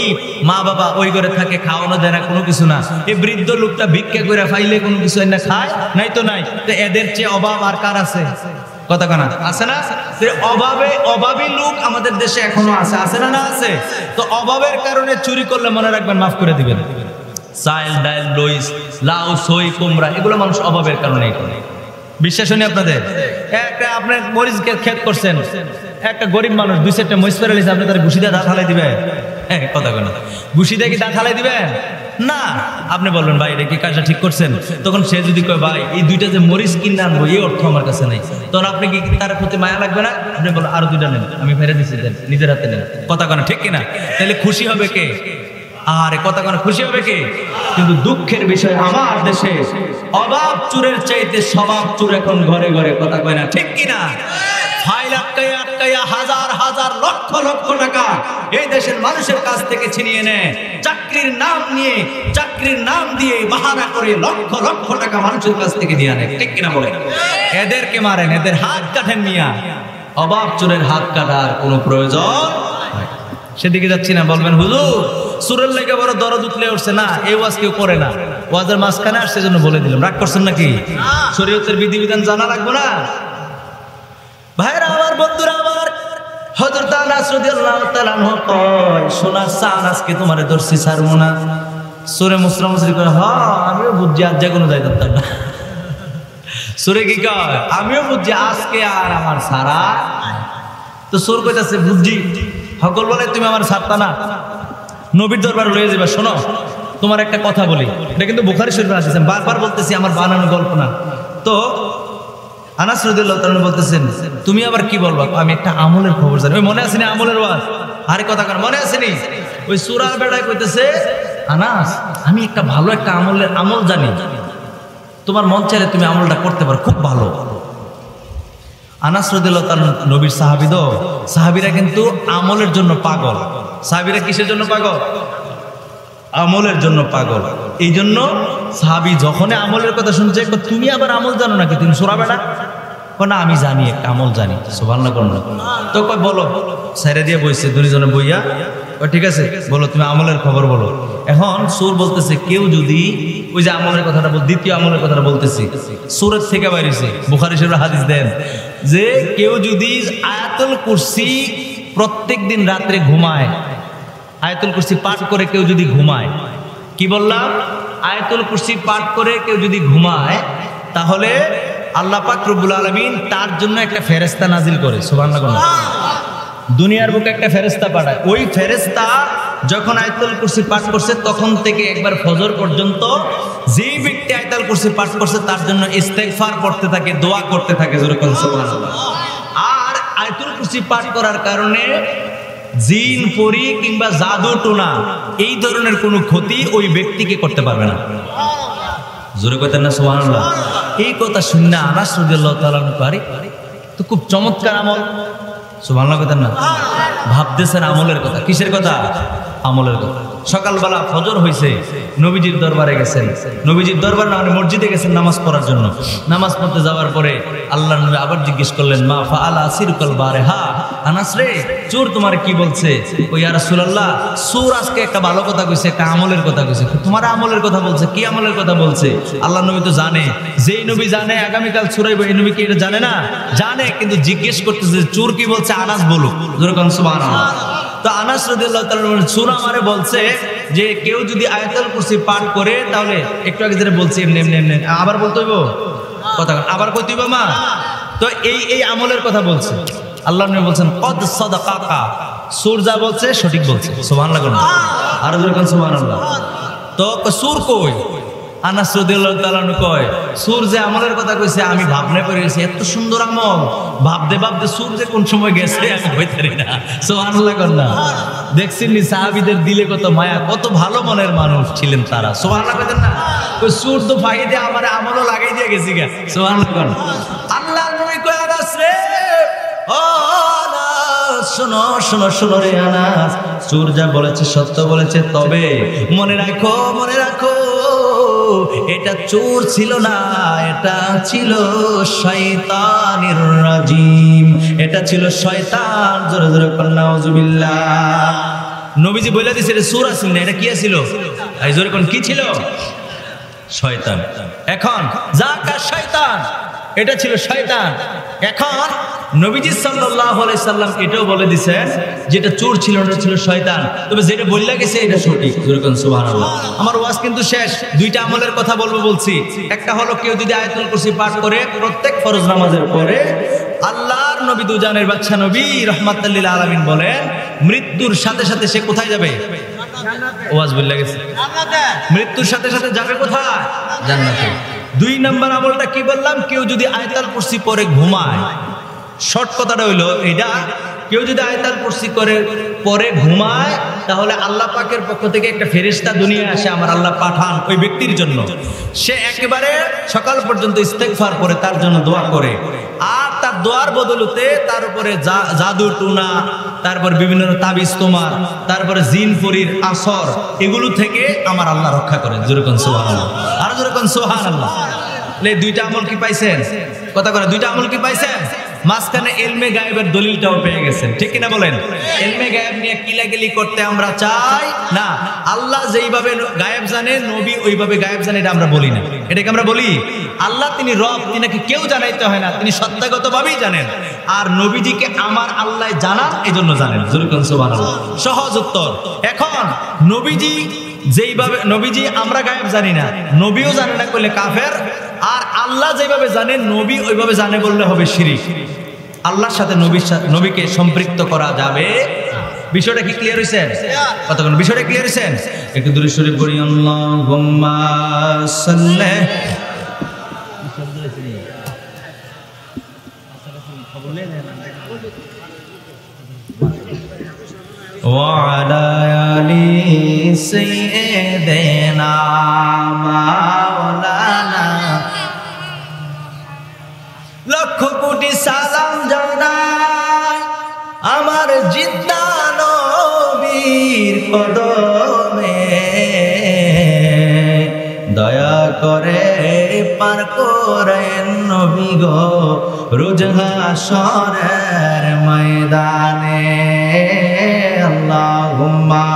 মা বাবা ওই ঘরে থাকে, খাওয়ানো দেয় না, কোনো কিছু না। এই বৃদ্ধ লোকটা ভিক্ষা করে ফাইলে কোনো কিছু না খায়, নাই তো নাই। তো এদের চেয়ে অভাব আর কার আছে? কথা কানা আছে না? অভাবী লোক আমাদের দেশে এখনো আছে, আছে না? না আছে। তো অভাবের কারণে চুরি করলে মনে রাখবেন মাফ করে দিবেন। চাল, ডাল, লইস, লাউ, সই, কুমড়া, এগুলো মানুষ অভাবের কারণে করে। বিশ্বাস হয়নি আপনাদের? একটা আপনি মরিচ ক্ষেত করছেন, একটা গরিব মানুষ 2-4টা মরিচ পেরে নিয়েছে, আপনি তার ঘুষি দিয়ে দাঁত হালাই দিবেন? কথা কেন? ঘুষি দিয়ে কি দাঁত হালাই দিবেন? না। আপনি বলবেন ভাই এটা কি কাজটা ঠিক করছেন? তখন সে যদি কয় ভাই এই 2টা যে মরিচ কিনে আনবো এই অর্থ আমার কাছে নেই, তখন আপনি কি তার প্রতি মায়া লাগবে না? আপনি বলেন আরো 2টা নেন, আমি ফেরে দিচ্ছি, দেন, নিজের হাতে নেন। কথা কেন? ঠিক কিনা? তাহলে খুশি হবে কে? আরে কথা কেন? খুশি হবে কে? কিন্তু দুঃখের বিষয় আমার দেশে অভাব চোরের চাইতে স্বভাব চোর এখন ঘরে ঘরে। কথা কয় না? ঠিক কিনা? ফাইল আটকাইয়া আটকাইয়া হাজার হাজার লক্ষ লক্ষ টাকা এই দেশের মানুষের কাছ থেকে ছিনিয়ে নেয়। চাকরির নাম নিয়ে, চাকরির নাম দিয়ে বাহানা করে লক্ষ লক্ষ টাকা মানুষের কাছ থেকে নিয়ে আনে। ঠিক কিনা বলে? এদেরকে মারেন, এদের হাত কাটেন মিয়া। অবাক চোরের হাত কাটার কোনো প্রয়োজন নাই। সেদিকে যাচ্ছি না, বলবেন হুজুর সুরের লেগে বড় দরদ উঠলে উঠছে না, এই ওয়াজ কেউ করে না, ওয়াজের মাঝখানে আসছে জন্য বলে দিলাম। রাগ করছেন নাকি? শরীয়তের বিধিবিধান জানা লাগবে না? ভাইরা আমার, বন্ধুরা আমার, হযরত আনাস রাদিয়াল্লাহু তাআলা আনহু কয়, সোনার চান আজকে তোমারে ধরছি ছাড়বো না। সূরা মুসরামুসরি করে, হ্যাঁ আমিও বুঝছি আজ যে কোনো যাই করতাম না। সূরা কি কয়? আমিও বুঝছি আজকে আর আমার সারা। তো সুর কইতাছে বুঝছি, সকল বলে তুমি আমার ছাড়তা না, নবীর দরবারে লয়ে যাবে। শোনো তোমার একটা কথা বলি, এটা কিন্তু বুখারী শরীফে আছে, বারবার বলতেছি আমার বানানো গল্প না। তো আনাস রাদিয়াল্লাহু তাআলা বলতেছেন, তুমি আবার কি বলবা? আমি একটা আমলের খবর জানি। ওই মনে আসেনি আমলের ওয়াজ? আরে কথা কার মনে আসেনি? ওই সূরার বেড়ায় কইতেছে, আনাস আমি একটা ভালো একটা আমল জানি, তোমার মন চাইলে তুমি আমলটা করতে পারো, খুব ভালো। আনাস রাদিয়াল্লাহু তাআলা নবীর সাহাবী, তো সাহাবীরা কিন্তু আমলের জন্য পাগল। সাহাবীরা কিসের জন্য পাগল? আমলের জন্য পাগল। এই জন্য সাহাবী যখন আমলের কথা শুনছে, তুমি আবার আমল জানো নাকি? তুমি সূরা বেড়া? না আমি জানি, একটা আমল জানি। সুবহানাল্লাহ করুন। তো কই বলো, সাইরা দিয়ে বইছে দুইজনে বইয়া, ঠিক আছে বলো তুমি আমলের খবর বলো। এখন সূর বলতেছে, কেউ যদি ওই যে আমলের কথাটা দ্বিতীয় আমলের কথাটা বলতেছি, সূরের থেকে বাইরেছে, বুখারী শরীফের হাদিস দেন যে কেউ যদি আয়াতুল কুরসি প্রত্যেক দিন রাত্রে ঘুমায়, আয়াতুল কুরসি পাঠ করে কেউ যদি ঘুমায়, কি বললাম? আয়াতুল কুরসি পাঠ করে কেউ যদি ঘুমায়, তাহলে আল্লাহ পাক রব্বুল আলামিন তার জন্য একটা ফেরেশতা নাজিল করে। সুবহানাল্লাহ। দুনিয়ার বুকে একটা ফেরেশতা পাঠায়। ওই ফেরেশতা যখন আয়াতুল কুরসি পাঠ করছে তখন থেকে একবার ফজর পর্যন্ত যেই ব্যক্তি আয়াতুল কুরসি পাঠ করছে তার জন্য ইস্তেগফার পড়তে থাকে, দোয়া করতে থাকে। সুবহানাল্লাহ। আর আয়াতুল কুরসি পাঠ করার কারণে জিন পরি কিংবা জাদু টোনা এই ধরনের কোনো ক্ষতি ওই ব্যক্তিকে করতে পারবে না। জোরে কইতেন না সুবহানাল্লাহ? এই কথা শুনে আনাস রাদিয়াল্লাহু তাআলা পারি তো খুব চমৎকার আমল। সুবহানাল্লাহ কইতেন না? ভাবতেছেন আমলের কথা। কিসের কথা? আমলের কথা। সকালবেলা ফজর হয়েছে, নবীজির দরবারে গেছেন। নবীজির দরবার না মানে মসজিদে গেছেন নামাজ পড়ার জন্য। নামাজ পড়তে যাওয়ার পরে আল্লাহর নবী আবার জিজ্ঞেস করলেন, মা ফাআলা আসিরুকাল বারিহা, আনাস রে চোর তোমার কি বলছে? ও ইয়া রাসূলুল্লাহ, চোর আজকে একটা ভালো কথা কইছে, একটা আমলের কথা কইছে। তোমার আমলের কথা বলছে? কি আমলের কথা বলছে? আল্লাহর নবী তো জানে, যেই নবী জানে আগামীকাল চোরাইব, এই নবী কি এটা জানে না? জানে, কিন্তু জিজ্ঞেস করতেছে চোর কি বলছে, আনাস বলুক। যেরকম সুবহানাল্লাহ। তো আনাস রাদিয়াল্লাহু তাআলা চোর আমারে বলছে যে কেউ যদি আয়াতুল কুরসি পাঠ করে, তাহলে একটু আগে যেটা বলছি এমনি এমনি এমনি আবার বলতে হইব কথা, আবার কইতে হইব মা। তো এই আমলের কথা বলছে। আল্লাহর নবী বলছেন কদ সাদাকাকা, সূর যা বলছে সঠিক বলছে। সুবহানাল্লাহ করুন। আর যেরকম সুবহানাল্লাহ। তো সূর কই? আনাস রাদিয়াল্লাহু তাআলা কয়, সূর যে আমলের কথা কইছে আমি ভাবনা করে গেছি, এত সুন্দর আমল, ভাবতে ভাবতে সূর যে কোন সময় গেছে আমি কইতারি না। সুবহানাল্লাহ করুন না? দেখছেন নি সাহাবীদের দিলে কত মায়া, কত ভালো মনের মানুষ ছিলেন তারা। সুবহানাল্লাহ কইতেন না? ওই সূর তো ফাইদে আমার আমলও লাগাই দিয়ে গেছি গা। সুবহানাল্লাহ করুন। আল্লাহর নবী কয়, আনাস রে, ও আনাস শোনো শোনো শোনো রে আনাস, সূর যা বলেছে সত্য বলেছে, তবে মনে রাখো, মনে রাখো এটা চোর ছিল না, এটা ছিল শয়তানির রাজিম, এটা ছিল শয়তান। জোরে জোরে বলেন নাউজুবিল্লাহ। নবীজি বলে দিয়েছে এটা চোর ছিল না, এটা কি ছিল? এই জোরে কোন কি ছিল? শয়তান। এখন যাকা শয়তান, এটা ছিল শয়তান। এখন নবীজি সাল্লাল্লাহু আলাইহি সাল্লাম এটাও বলে দিয়েছেন যেটা চোর ছিল না, ছিল শয়তান। তবে যেটা বললা গেছে এটা সঠিক। যেরকম সুবহানাল্লাহ। আমার ওয়াজ কিন্তু শেষ, দুইটা আমলের কথা বলবো বলছি। একটা হলো কেউ যদি আয়াতুল কুরসি পাঠ করে প্রত্যেক ফরজ নামাজের পরে, আল্লাহর নবী দুজানের বাদশা নবী রাহমাতুল লিল আলামিন বলেন মৃত্যুর সাথে সাথে সে কোথায় যাবে? ওয়াজ বললা গেছে জান্নাতে। মৃত্যুর সাথে সাথে যাবে কোথায়? জান্নাতে। দুই নাম্বার আমলটা কি বললাম? কেউ যদি আয়াতুল কুরসি পরে ঘুমায়, শর্ট কথাটা হইলো এটা, কেউ যদি আয়াতুল কুরসি করে পরে ঘুমায়, তাহলে আল্লাহ পাকের পক্ষ থেকে একটা ফেরেশতা দুনিয়ায় আসে, আমার আল্লাহ পাঠান ওই ব্যক্তির জন্য। সে একেবারে সকাল পর্যন্ত ইস্তেগফার করে তার জন্য দোয়া করে, আর তার দোয়ার বদলতে তার উপরে জাদু টুনা, তারপর বিভিন্ন তাবিজ তোমার, তারপরে জিন পরীর আসর, এগুলো থেকে আমার আল্লাহ রক্ষা করেন। যেরকম সুবহানাল্লাহ, আর যেরকম সুবহানাল্লাহ। দুইটা আমল কি পাইছেন? কথা করে দুইটা আমল কি পাইছেন? মাঝখানে ইলমে গায়েবের দলিলটাও পেয়ে গেছেন, ঠিক কিনা বলেন? ইলমে গায়েব নিয়ে কিলাকিলি করতে আমরা চাই না। আল্লাহ যেইভাবে গায়েব জানে, নবী ওইভাবে গায়েব জানে, এটা আমরা বলি না। এটাকে আমরা বলি আল্লাহ তিনি রব, তিনাকে কেউ জানাইতে হয় না, তিনি সত্তাগতভাবেই জানেন। আর নবীজিকে আমার আল্লাহ জানান, এজন্য জানেন। সুবহানাল্লাহ, সহজ উত্তর। এখন নবীজি যেইভাবে, নবীজি আমরা গায়েব জানি না, নবীও জানে না করলে কাফের। আর আল্লাহ যেভাবে জানে, নবী ওইভাবে জানে বললে হবে শিরক। আল্লাহর সাথে নবীকে সম্পৃক্ত করা যাবে। বিষয়টা কি ক্লিয়ার হইছেন? কতক্ষণ বিষয়টা ক্লিয়ার হইছেন? একটু দূরে শরীফ পড়ি, আল্লাহুম্মা সাল্লি وعلى آل سيدنا مولانا। লক্ষ কোটি সালাম জানাই আমার জিন্দা নবীর কদমে, দয়া করে পার করেন নবী গো রোজ হাশরের ময়দানে। আল্লাহুম্মা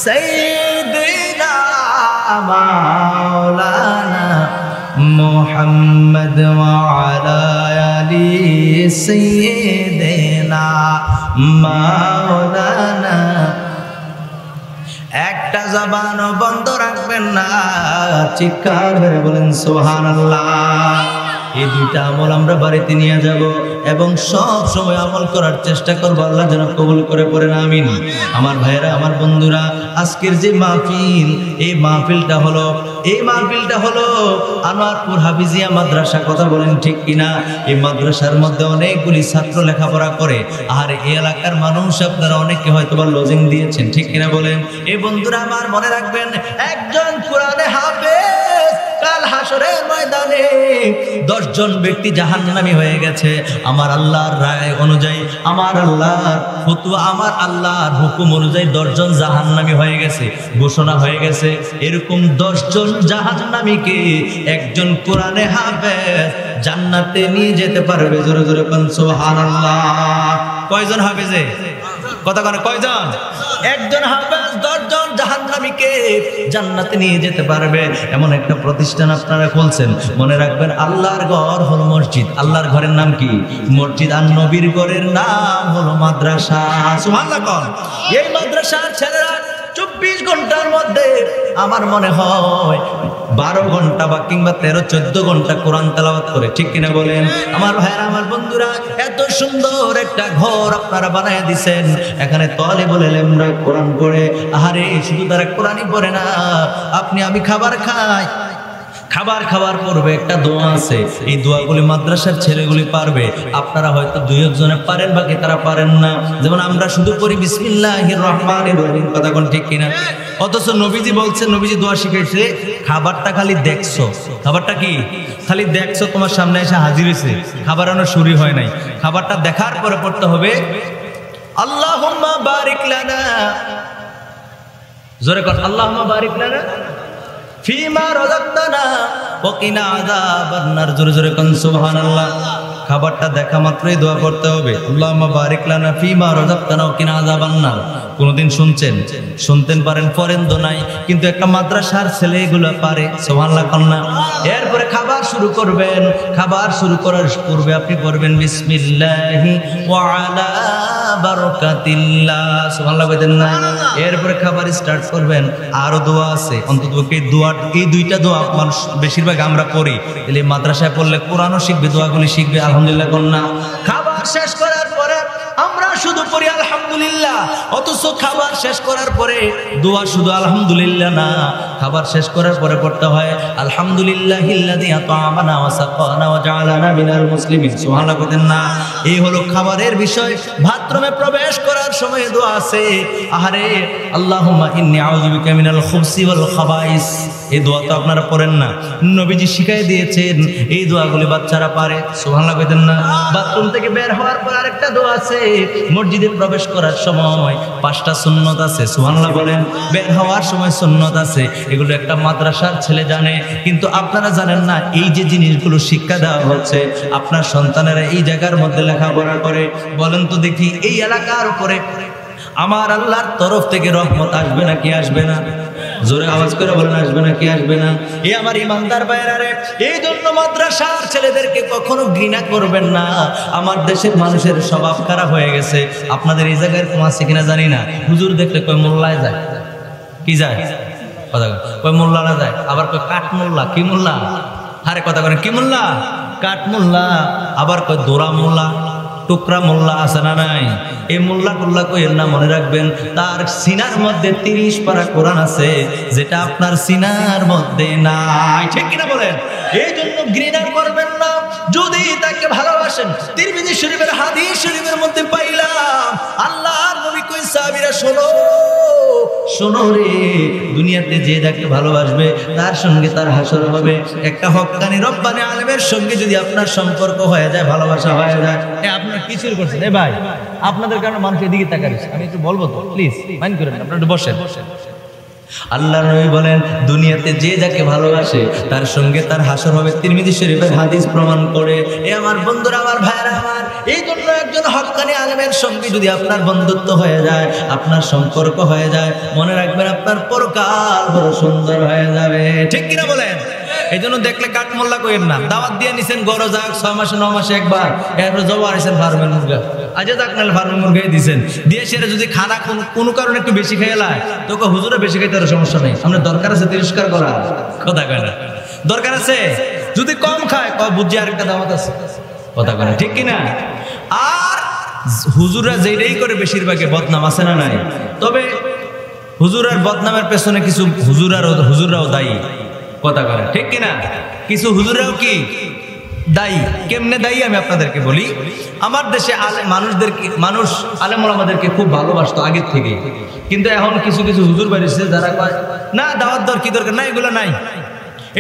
সাইয়্যিদিনা মাওলানা মুহাম্মদ ওয়া আলা আলি সাইয়্যিদিনা মাওলানা। একটা জবান বন্ধ রাখবেন না, চিৎকার করে বলেন সুবহানাল্লাহ। এই দুইটা আমল আমরা বাড়িতে নিয়ে যাব এবং সব সময় আমল করার চেষ্টা করবো। আল্লাহ যেন কবুল করে পড়েন, আমিন। আমার ভাইয়েরা, আমার বন্ধুরা, আজকের যে মাহফিল, এই মাহফিলটা হলো আনোয়ারপুর হাফিজিয়া মাদ্রাসা। কথা বলেন ঠিক কিনা? এই মাদ্রাসার মধ্যে অনেকগুলি ছাত্র লেখাপড়া করে। আর এই এলাকার মানুষ আপনারা অনেকে হয়তো বা লজিং দিয়েছেন, ঠিক কিনা বলেন? এই বন্ধুরা আমার মনে রাখবেন, একজন কোরআনে হাফেজ কাল হাশরের ময়দানে 10 জন ব্যক্তি জাহান্নামী হয়ে গেছে। আমার আল্লাহর রায় অনুযায়ী, আমার আল্লাহর ফতোয়া, আমার আল্লাহর হুকুম অনুযায়ী 10 জন জাহান্নামী হয়ে গেছে, ঘোষণা হয়ে গেছে। এরকম 10 জন জাহান্নামীকে একজন কোরআনে হাফেজ জান্নাতে নিয়ে যেতে পারবে। জোরে জোরে কোন সুবহানাল্লাহ। কয়জন হাফেজে? কথা কোন কয়জন? একজন হাফেজ 10 জন জাহান্নামীকে জান্নাতে নিয়ে যেতে পারবে, এমন একটা প্রতিষ্ঠান আপনারা খুলছেন। মনে রাখবেন, আল্লাহর ঘর হলো মসজিদ। আল্লাহর ঘরের নাম কি? মসজিদ। আর নবীর ঘরের নাম হলো মাদ্রাসা। সুবহানাল্লাহ। এই মাদ্রাসার ছেলেরা 24 ঘন্টার মধ্যে আমার মনে হয় 12 ঘন্টা বা কিংবা 13-14 ঘন্টা কোরআন তেলাওয়াত করে, ঠিক কিনা বলেন? আমার ভাইরা, আমার বন্ধুরা, এত সুন্দর একটা ঘর আপনারা বানায় দিছেন। এখানে তালিবুল ইলমরা কোরআন পড়ে। আরে শুধু তারা কোরআনই পড়ে না, আপনি আমি খাবার খাই, খাবার খাবার পড়বে একটা দোয়া আছে, এই দোয়াগুলি মাদ্রাসার ছেলেগুলি পারবে। আপনারা হয়তো 2-1 জনে পারেন, বাকি তারা পারেন না। যেমন আমরা শুধু পড়ি বিসমিল্লাহির রহমানির রহিম, কথা কোন ঠিক কিনা? অথচ নবীজি বলছেন, নবীজি দোয়া শিখাইছে, খাবারটা খালি দেখছো। খাবারটা কি? খালি দেখছো, তোমার সামনে এসে হাজির হয়েছে, খাবার আনো শুরু হয় নাই। খাবারটা দেখার পরে পড়তে হবে আল্লাহুম্মা বারিক লানা। জোরে কর, আল্লাহুম্মা বারিক লানা ফিমা রাযাকতানা ওয়া কিনা আযাবান নার। জোরে জোরে কোন সুবহানাল্লাহ। খাবারটা দেখা মাত্রই দোয়া করতে হবে, আল্লাহুম্মা বারিক লানা ফিমা রাযাকতানা ওয়া কিনা আযাবান নার। কোনদিন শুনতেন পারেন, পড়েন তো নাই, কিন্তু একটা মাদ্রাসার ছেলে এগুলো পারে। সুবহানাল্লাহ কন্যা। এরপরে খাবার শুরু করবেন। খাবার শুরু করার পূর্বে আপনি পড়বেন বিসমিল্লাহি ওয়া আলা বারাকাতিল্লাহ। সুবহানাল্লাহ কইতেন না? এরপরে খাবার স্টার্ট করবেন। আরো দোয়া আছে, অন্তত এই 2টা দোয়া মানুষ বেশিরভাগ আমরা পড়ি। তাহলে মাদ্রাসায় পড়লে কোরআনও শিখবে, দোয়াগুলি শিখবে। আলহামদুলিল্লাহ কন্যা। খাবার শেষ করার পরে আমরা শুধু পড়ি আলহামদুলিল্লাহ, অথচ খাবার শেষ করার পরে দোয়া শুধু আলহামদুলিল্লাহ না, খাবার শেষ করার পরে পড়তে হয় আলহামদুলিল্লাহিল্লাযী আত'আমানা ওয়া সাকানা ওয়া জাআলানা মিনাল মুসলিমিন। সুবহানাল্লাহ বলেন না? এই হলো খাবারের বিষয়। বাথরুমে প্রবেশ করার সময় দোয়া আছে। আহারে আল্লাহুম্মা ইন্নী আউযু বিকা মিনাল খুবসি ওয়াল খাবাইস। এই দোয়া তো আপনারা পড়েন না, নবীজি শিখাই দিয়েছেন এই দোয়াগুলি বাচ্চারা পারে। সুবহানাল্লাহ কইতেন না? বাথরুম থেকে বের হওয়ার পর আরেকটা দোয়া আছে, মসজিদে প্রবেশ করার সময় 5টা সুন্নত আছে। সুবহানাল্লাহ বলেন। বের হওয়ার সময় সুন্নত আছে, এগুলো একটা মাদ্রাসার ছেলে জানে, কিন্তু আপনারা জানেন না। এই যে জিনিসগুলো শিক্ষা দেওয়া হচ্ছে, আপনার সন্তানেরা এই জায়গার মধ্যে লেখাপড়া করে, বলেন তো দেখি এই এলাকার উপরে আমার আল্লাহর তরফ থেকে রহমত আসবে না কি আসবে না? জোরে আওয়াজ করে বলেন, আসবে না কি আসবে না? এই আমার ইমানদার ভাইরা রে, এই জন্য মাদ্রাসার ছেলেদেরকে কখনো ঘৃণা করবেন না। আমার দেশের মানুষের স্বভাব খারাপ হয়ে গেছে। আপনাদের এই জায়গায় এরকম আছে কিনা জানি না, হুজুর দেখলে কয় মোল্লায় যায়, কি যায় কথা কয় মোল্লা না যায়, আবার কয় কাঠ মোল্লা। কি মোল্লা? আরে কথা করেন কি মোল্লা? কাঠ মোল্লা। আবার কয় দোরা মোল্লা, টুকরা মোল্লা আছে না নাই? এই মোল্লা টুল্লা কইের না, মনে রাখবেন তার সিনার মধ্যে 30 পারা কোরআন আছে, যেটা আপনার সিনার মধ্যে নাই। ঠিক কিনা বলেন? এই জন্য ঘৃণা করবেন না যদি তাকে ভালোবাসেন। তিরমিজি শরীফের হাদিস শরীফের মধ্যে পাইলাম আল্লাহর নবী কই সাহাবীরা শোনো শোনো রে, দুনিয়াতে যে যাকে ভালোবাসবে তার সঙ্গে তার হাসর হবে। একটা হক্কানি রব্বানি আলেমের সঙ্গে যদি আপনার সম্পর্ক হয়ে যায়, ভালোবাসা হয়ে যায়, আপনার কি শুরু করছেন? এ ভাই, আপনাদের কারণে মানুষ এদিকে তাকাচ্ছে, আমি একটু বলবো তো, প্লিজ মাইন্ড করেন, আপনারা একটু বসেন। আল্লাহর নবী বলেন দুনিয়াতে যে যাকে ভালোবাসে তার সঙ্গে তার হাসর হবে। তিরমিজি শরীফের হাদিস প্রমাণ করে। এ আমার বন্ধুরা, আমার ভাইরা আমার, এই জন্য একজন হক্কানি আলেমের সঙ্গে যদি আপনার বন্ধুত্ব হয়ে যায়, আপনার সম্পর্ক হয়ে যায়, মনে রাখবেন আপনার পরকাল বড় সুন্দর হয়ে যাবে। ঠিক কিনা বলেন? এই জন্য দেখলে কাঠ মোল্লা কইেন না। দাওয়াত দিয়ে নিছেন গরো যাক 6 মাসে 9 মাসে একবার, এরপর জবা আইছেন ফার্মের মুরগা, আজ যাক নাহলে ফার্মের মুরগাই দিয়েছেন, দিয়ে সেটা যদি খানা কোনো কারণে একটু বেশি খেয়ে লায়, তোকে হুজুরে বেশি খাইতে আর সমস্যা নেই, আমরা দরকার আছে তিরস্কার করা, কথা কয় না? দরকার আছে। যদি কম খায় বুঝছি আরেকটা দাওয়াত আছে, কথা কয় না? ঠিক কিনা? আর হুজুররা যেটাই করে বেশিরভাগে বদনাম আছে না নাই? তবে হুজুরের বদনামের পেছনে কিছু হুজুররাও দায়ী, কথা করে, ঠিক কিনা? কিছু হুজুররাও কি দায়ী। কেমনে দায়ী আমি আপনাদেরকে বলি। আমার দেশে মানুষ আলেম ওলামাদেরকে খুব ভালোবাসতো আগের থেকে, কিন্তু এখন কিছু কিছু হুজুর বেরিয়েছে যারা কয় না দাওয়াত দর কি দরকার নাই, এগুলো নাই,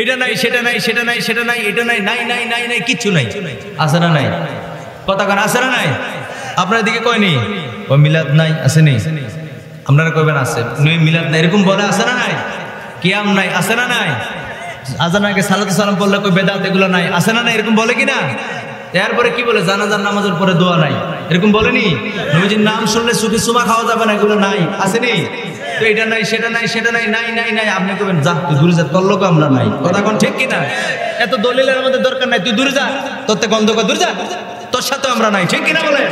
এটা নাই, সেটা নাই, সেটা নাই, সেটা নাই, এটা নাই, নাই নাই নাই নাই, কিচ্ছু নাই। আছে না নাই? কথা কন আছে না নাই? আপনার দিকে কয়নি ওই মিলাদ নাই, আছে নেই? আপনারা কইবেন আছে, মিলাদ নাই এরকম বলে, আছে না নাই? কিয়াম নাই, আছে না নাই? আজান আগে সালাতু সালাম পড়লে কই বেদাত, এগুলো নাই, আছে না নাই? এরকম বলে কিনা? এরপরে কি বলে? জানাজার নামাজের পরে দোয়া নাই, এরকম বলেনি? নবীজির নাম শুনলে সুখে সুমা খাওয়া যাবে না, এগুলো নাই, আসেনি? তো এটা নাই, সেটা নাই, সেটা নাই, নাই নাই নাই, আপনি কইবেন যা তুই দূরে যা, তোর লোক আমরা নাই, কথা কোন ঠিক কিনা? এত দলিলের আমাদের দরকার নাই, তুই দূরে যা, তোর তে গন্ধ কর, দূরে যা, তোর সাথে আমরা নাই, ঠিক কিনা বলে?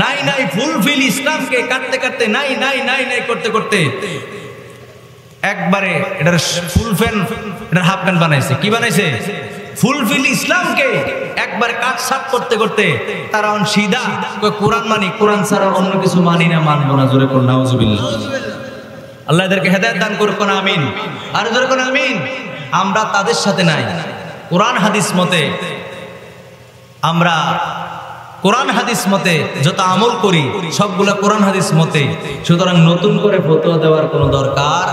নাই নাই ফুলফিল ইসলামকে কাটতে কাটতে নাই নাই নাই নাই করতে করতে একবারে এটার ফুলফিল, এটার হাফ প্যান্ট বানাইছে। কি বানাইছে? ফুলফিল ইসলামকে একবার কাট সাপ করতে করতে তারা সিধা কোরআন মানি, কোরআন ছাড়া অন্য কিছু মানি না, মানবো না। জোরে কোন নাউজুবিল্লাহ। আল্লাহ এদেরকে হেদায়েত দান করুক, কোন আমিন। আর জোরে কোন আমিন। আমরা তাদের সাথে নাই। কোরআন হাদিস মতে আমরা কোরআন হাদিস মতে যত আমল করি সবগুলা কোরআন হাদিস মতে, সুতরাং নতুন করে ফতোয়া দেওয়ার কোনো দরকার,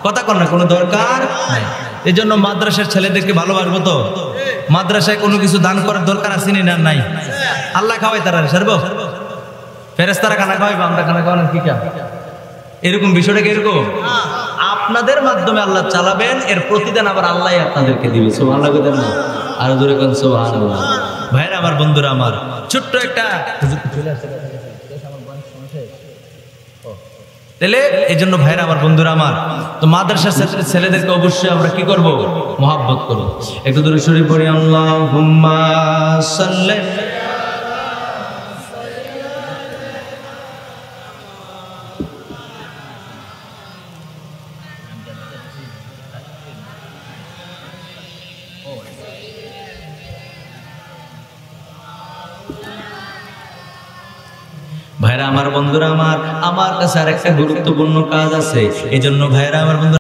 কথা কর না, কোনো দরকার নাই। এই জন্য মাদ্রাসার ছেলেদেরকে ভালোবাসবো তো, মাদ্রাসায় কোনো কিছু দান করার দরকার আছে না? নাই। আল্লাহ খাওয়াই তারা সারবো, ফেরেশতারা খানা খাওয়াইবো, আমরা খানা খাওয়ানোর কি কাজ? এরকম বিষয়টা কি এরকম? আপনাদের মাধ্যমে আল্লাহ চালাবেন, এর প্রতিদান আবার আল্লাহ আপনাদেরকে দিবে। সুবহানাল্লাহ কইতেন না? আর জোরে কোন সুবহানাল্লাহ। ভাইরা আমার, বন্ধুরা আমার, ছোট্ট একটা তাহলে এই জন্য ভাইরা আমার, বন্ধুরা আমার, তো মাদ্রাসার ছেলেদেরকে অবশ্যই আমরা কি করব? মহব্বত করব। একটু দূরে শরীফ পড়ি, আল্লাহুম্মা সাল্লি। ভাইরা আমার, বন্ধুরা আমার, আমার কাছে আর একটা গুরুত্বপূর্ণ কাজ আছে। এই জন্য ভাইরা আমার, বন্ধুরা